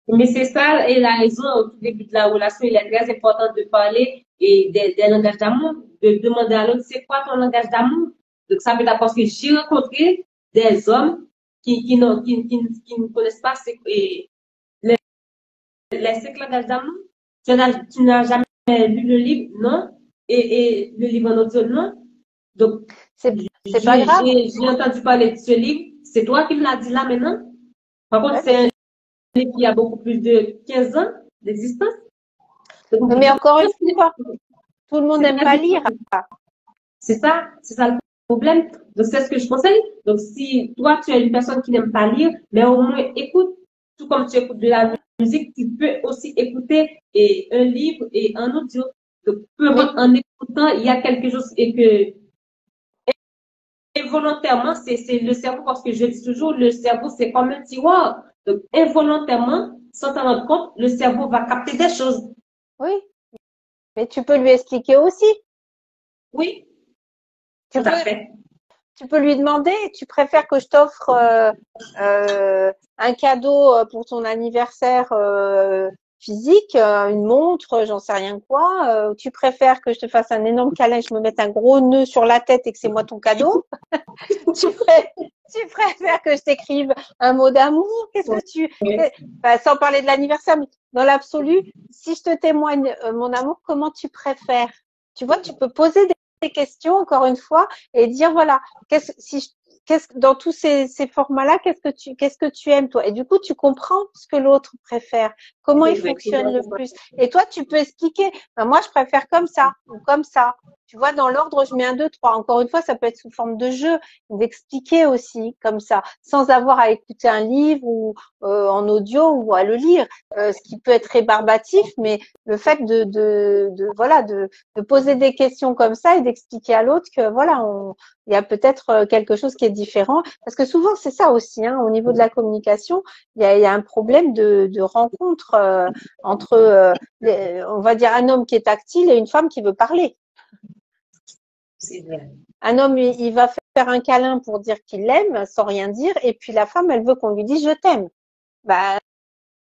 Mais c'est ça, et la raison au tout début de la relation, il est très important de parler et des langages d'amour, de demander à l'autre, c'est quoi ton langage d'amour? Donc, ça veut dire parce que j'ai rencontré des hommes qui ne connaissent pas les 5 langages d'amour. Tu n'as jamais lu le livre, non? Et le livre en audio, non? Donc, c'est pas grave. J'ai entendu parler de ce livre. C'est toi qui me l'as dit là maintenant? Par contre, c'est un livre qui a beaucoup plus de 15 ans d'existence. Mais encore une fois, tout le monde n'aime pas lire. C'est ça le problème. Donc, c'est ce que je conseille. Donc, si toi, tu es une personne qui n'aime pas lire, mais au moins écoute, tout comme tu écoutes de la musique, tu peux aussi écouter un livre et un audio. Donc, en écoutant, il y a quelque chose et que involontairement, c'est le cerveau, parce que je dis toujours, le cerveau, c'est comme un tiroir. Donc, involontairement, sans t'en rendre compte, le cerveau va capter des choses. Oui, mais tu peux lui expliquer aussi. Oui, tout à fait. Tu peux lui demander, tu préfères que je t'offre un cadeau pour ton anniversaire physique, une montre, j'en sais rien quoi. Tu préfères que je te fasse un énorme câlin, je me mette un gros nœud sur la tête et que c'est moi ton cadeau. Tu préfères que je t'écrive un mot d'amour? Qu'est-ce que tu, enfin, sans parler de l'anniversaire, mais dans l'absolu, si je te témoigne mon amour, comment tu préfères? Tu vois, tu peux poser des questions encore une fois et dire voilà, dans tous ces formats-là, qu'est-ce que tu aimes toi? Et du coup, tu comprends ce que l'autre préfère, comment il fonctionne le plus. Et toi, tu peux expliquer. Ben, moi, je préfère comme ça ou comme ça. Tu vois, dans l'ordre, je mets 1, 2, 3. Encore une fois, ça peut être sous forme de jeu, d'expliquer aussi comme ça, sans avoir à écouter un livre ou en audio ou à le lire, ce qui peut être rébarbatif, mais le fait de poser des questions comme ça et d'expliquer à l'autre que voilà, il y a peut-être quelque chose qui est différent, parce que souvent c'est ça aussi, hein, au niveau de la communication, il y a un problème de rencontre entre, on va dire, un homme qui est tactile et une femme qui veut parler. C'est vrai. Un homme, il va faire un câlin pour dire qu'il l'aime sans rien dire, et puis la femme, elle veut qu'on lui dise je t'aime. Bah,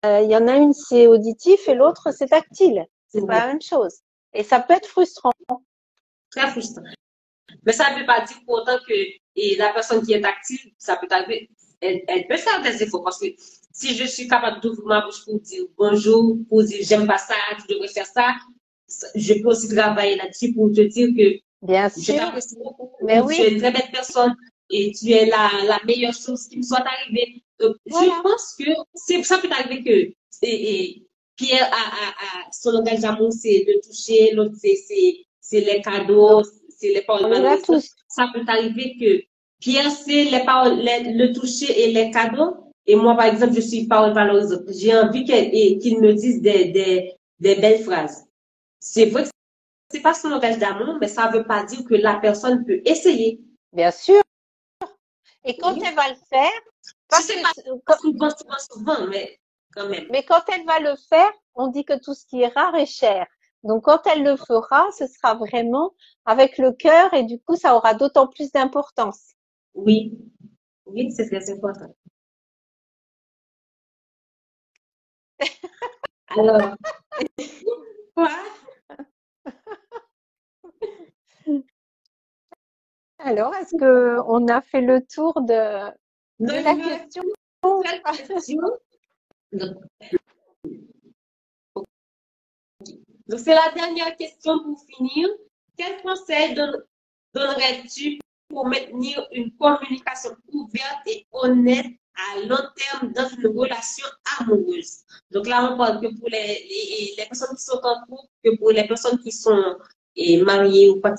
il y en a une c'est auditif et l'autre c'est tactile. C'est pas la même chose. Et ça peut être frustrant. Très frustrant. Mais ça ne veut pas dire pour autant que la personne qui est tactile, ça peut arriver, elle peut faire des efforts. Parce que si je suis capable d'ouvrir ma bouche pour dire bonjour, pour dire j'aime pas ça, tu devrais faire ça, je peux aussi travailler là-dessus pour te dire que bien je sûr, t'apprécie beaucoup, mais tu oui, es une très belle personne et tu es la meilleure chose qui me soit arrivée. Donc, voilà. je pense que ça peut arriver que Pierre son langage d'amour, c'est de toucher, l'autre, c'est les cadeaux, c'est les paroles On les a valorisantes. tous. Ça peut arriver que Pierre, c'est les paroles, le toucher et les cadeaux. Et moi, par exemple, je suis parole valorisante. J'ai envie qu'il me dise des belles phrases. C'est vrai que c'est pas son langage d'amour, mais ça veut pas dire que la personne peut essayer. Bien sûr. Et quand Oui. elle va le faire, Je sais pas souvent, mais quand même. mais quand elle va le faire, on dit que tout ce qui est rare est cher. Donc quand elle le fera, ce sera vraiment avec le cœur et du coup, ça aura d'autant plus d'importance. Oui, oui, c'est très important. Alors, quoi? Alors, est-ce que on a fait le tour de la question? Donc, c'est la dernière question pour finir. Quel conseil donnerais-tu pour maintenir une communication ouverte et honnête à long terme dans une relation amoureuse? Donc là, on parle que pour les personnes qui sont en couple, que pour les personnes qui sont mariées ou pas.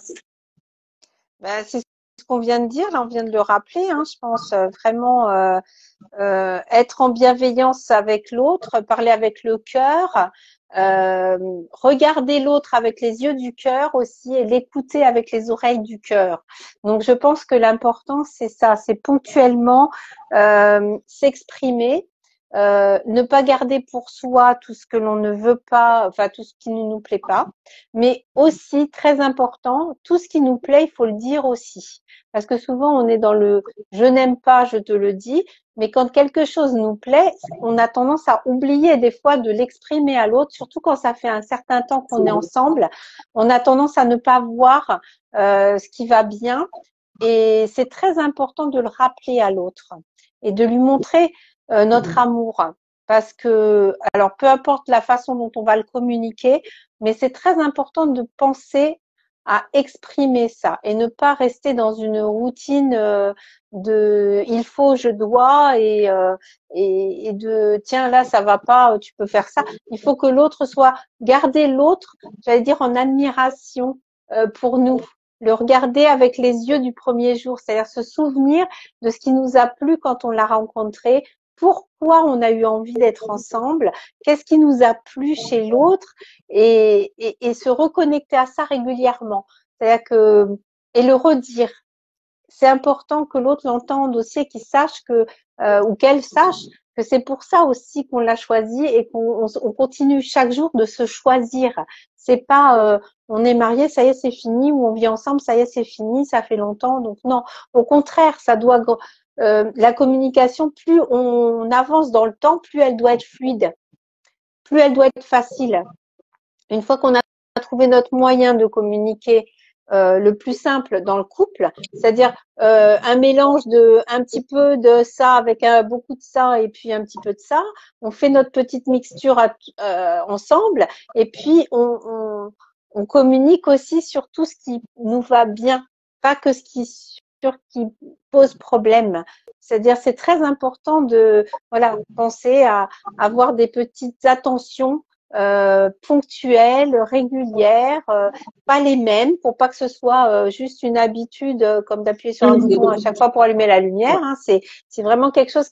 Ben, c'est ce qu'on vient de dire, là, on vient de le rappeler, hein, je pense vraiment être en bienveillance avec l'autre, parler avec le cœur, regarder l'autre avec les yeux du cœur aussi et l'écouter avec les oreilles du cœur. Donc je pense que l'important c'est ça, c'est ponctuellement s'exprimer, ne pas garder pour soi tout ce que l'on ne veut pas, enfin tout ce qui ne nous plaît pas, mais aussi très important, tout ce qui nous plaît, il faut le dire aussi. Parce que souvent on est dans le je n'aime pas, je te le dis, mais quand quelque chose nous plaît, on a tendance à oublier des fois de l'exprimer à l'autre, surtout quand ça fait un certain temps qu'on est ensemble. On a tendance à ne pas voir ce qui va bien. Et c'est très important de le rappeler à l'autre et de lui montrer notre amour. Parce que, alors peu importe la façon dont on va le communiquer, mais c'est très important de penser à exprimer ça et ne pas rester dans une routine de il faut, je dois et de tiens là ça va pas, tu peux faire ça. Il faut que l'autre soit garder l'autre, j'allais dire en admiration pour nous, le regarder avec les yeux du premier jour, c'est-à-dire se souvenir de ce qui nous a plu quand on l'a rencontré, pourquoi on a eu envie d'être ensemble, qu'est-ce qui nous a plu chez l'autre et se reconnecter à ça régulièrement. C'est-à-dire que et le redire. C'est important que l'autre l'entende aussi et qu'il sache que ou qu'elle sache que c'est pour ça aussi qu'on l'a choisi et qu'on continue chaque jour de se choisir. C'est pas on est marié, ça y est, c'est fini, ou on vit ensemble, ça y est, c'est fini, ça fait longtemps. Donc non, au contraire, ça doit la communication, plus on avance dans le temps, plus elle doit être fluide, plus elle doit être facile. Une fois qu'on a trouvé notre moyen de communiquer le plus simple dans le couple, c'est-à-dire un mélange de un petit peu de ça avec beaucoup de ça et puis un petit peu de ça, on fait notre petite mixture ensemble et puis on communique aussi sur tout ce qui nous va bien, pas que ce qui pose problème. C'est-à-dire c'est très important de penser à avoir des petites attentions ponctuelles, régulières, pas les mêmes, pour pas que ce soit juste une habitude comme d'appuyer sur un bouton à chaque fois pour allumer la lumière. Hein. C'est vraiment quelque chose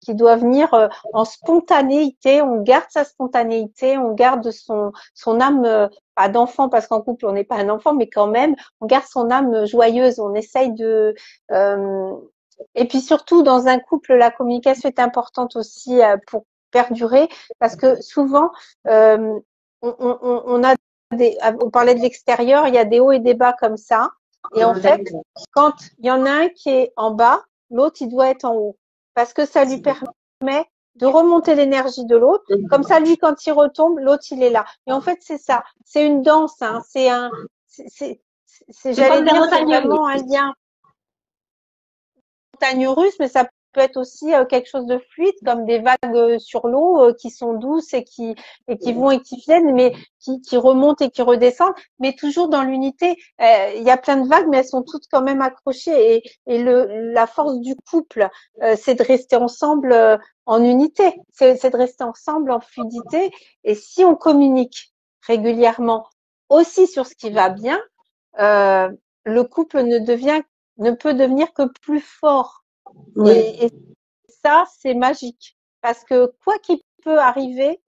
qui doit venir en spontanéité. On garde sa spontanéité, on garde son âme, pas d'enfant parce qu'en couple on n'est pas un enfant, mais quand même on garde son âme joyeuse. On essaye de et puis surtout dans un couple, la communication est importante aussi pour perdurer, parce que souvent on a on parlait de l'extérieur, il y a des hauts et des bas comme ça, et en fait quand il y en a un qui est en bas, l'autre il doit être en haut, parce que ça lui permet de remonter l'énergie de l'autre, comme ça lui quand il retombe, l'autre il est là. Et en fait c'est ça, c'est une danse, hein, j'allais dire c'est vraiment un lien montagne russe, mais ça peut être aussi quelque chose de fluide, comme des vagues sur l'eau qui sont douces et qui vont et qui viennent, mais qui remontent et qui redescendent, mais toujours dans l'unité. Il y a plein de vagues, mais elles sont toutes quand même accrochées. Et la force du couple, c'est de rester ensemble en unité, c'est de rester ensemble en fluidité. Et si on communique régulièrement aussi sur ce qui va bien, le couple ne peut devenir que plus fort. Oui. Et ça, c'est magique. Parce que quoi qu'il peut arriver,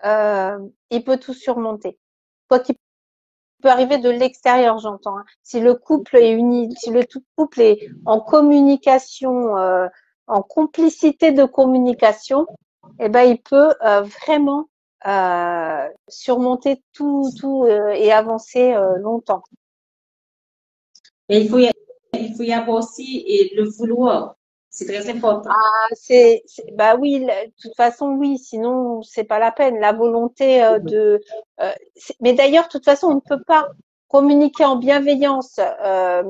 il peut tout surmonter. Quoi qu'il peut arriver de l'extérieur, j'entends. Hein. Si le couple est uni, si le tout couple est en communication, en complicité de communication, eh ben, il peut vraiment surmonter tout et avancer longtemps. Et il faut y avoir aussi le vouloir. C'est très important. Ah, bah oui, de toute façon, oui, sinon, c'est pas la peine. La volonté mais d'ailleurs, de toute façon, on ne peut pas communiquer en bienveillance,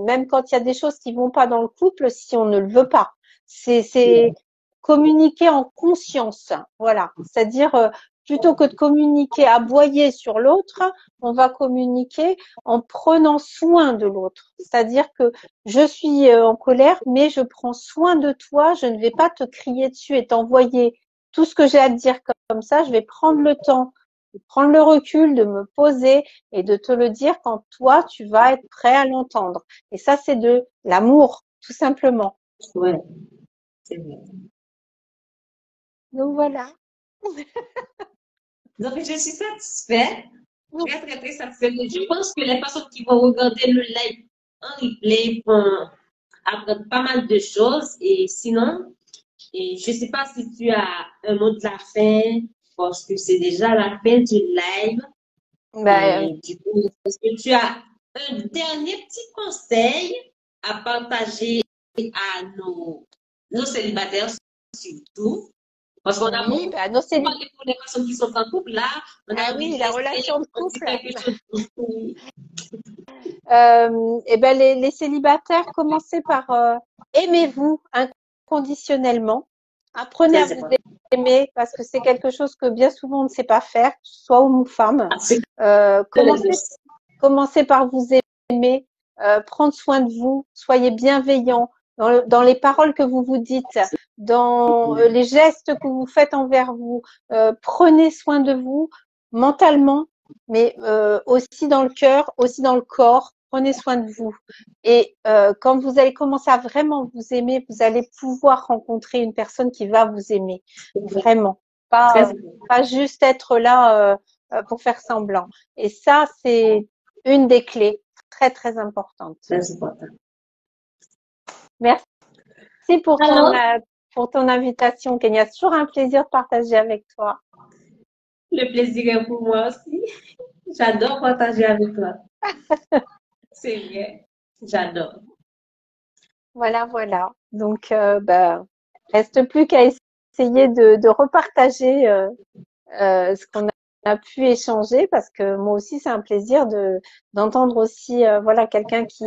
même quand il y a des choses qui vont pas dans le couple, si on ne le veut pas. C'est communiquer en conscience. Voilà. C'est-à-dire, plutôt que de communiquer aboyer sur l'autre, on va communiquer en prenant soin de l'autre. C'est-à-dire que je suis en colère, mais je prends soin de toi, je ne vais pas te crier dessus et t'envoyer tout ce que j'ai à te dire comme ça, je vais prendre le temps, de prendre le recul, de me poser et de te le dire quand toi, tu vas être prêt à l'entendre. Et ça, c'est de l'amour, tout simplement. Ouais, c'est vrai. Donc voilà. Donc, je suis satisfaite. Très, très, très satisfaite. Je pense que les personnes qui vont regarder le live en replay vont apprendre pas mal de choses. Et sinon, je ne sais pas si tu as un mot de la fin, parce que c'est déjà la fin du live. Ben, Et du coup, est-ce que tu as un dernier petit conseil à partager à nos célibataires surtout? Parce qu'on a oui, beaucoup ben, parlé pour les personnes qui sont en couple là. On a ah envie oui, de la rester, relation de on dit couple. quelque chose. Eh ben les célibataires, commencez par aimez-vous inconditionnellement. Apprenez à Très vous important. aimer parce que c'est quelque chose que bien souvent on ne sait pas faire, que ce soit homme ou femme. Ah, c'est Commencez par vous aimer, prendre soin de vous, soyez bienveillants dans les paroles que vous vous dites, dans les gestes que vous faites envers vous. Prenez soin de vous mentalement, mais aussi dans le cœur, aussi dans le corps. Prenez soin de vous. Et quand vous allez commencer à vraiment vous aimer, vous allez pouvoir rencontrer une personne qui va vous aimer. Vraiment. Pas juste être là pour faire semblant. Et ça, c'est une des clés très, très importantes. très important. Merci pour Alors, pour ton invitation, Kenya. C'est toujours un plaisir de partager avec toi. Le plaisir est pour moi aussi. J'adore partager avec toi. C'est bien. J'adore. Voilà, voilà. Donc, reste plus qu'à essayer de repartager ce qu'on a pu échanger, parce que moi aussi, c'est un plaisir d'entendre aussi, voilà, quelqu'un qui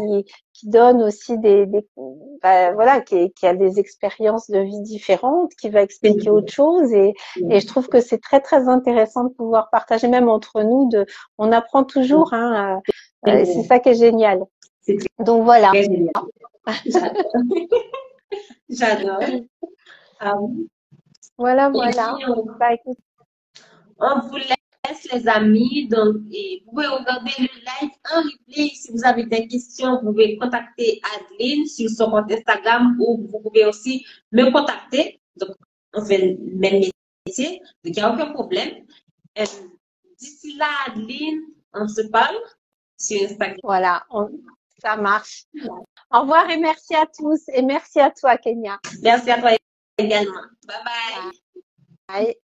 donne aussi voilà, qui a des expériences de vie différentes, qui va expliquer autre chose, et je trouve que c'est très, très intéressant de pouvoir partager, même entre nous, on apprend toujours, hein, c'est ça qui est génial. Donc voilà. Très génial. J'adore. J'adore. Ah oui. Voilà, Et voilà. puis, Bah, écoute, on vous laisse, les amis. Donc, et vous pouvez regarder le live en replay. Si vous avez des questions, vous pouvez contacter Adeline sur son compte Instagram, ou vous pouvez aussi me contacter. Donc, on fait le même métier. Donc, il n'y a aucun problème. D'ici là, Adeline, on se parle sur Instagram. voilà, ça marche. Au revoir et merci à tous, et merci à toi, Kenya. Merci à toi également. Bye bye. Bye.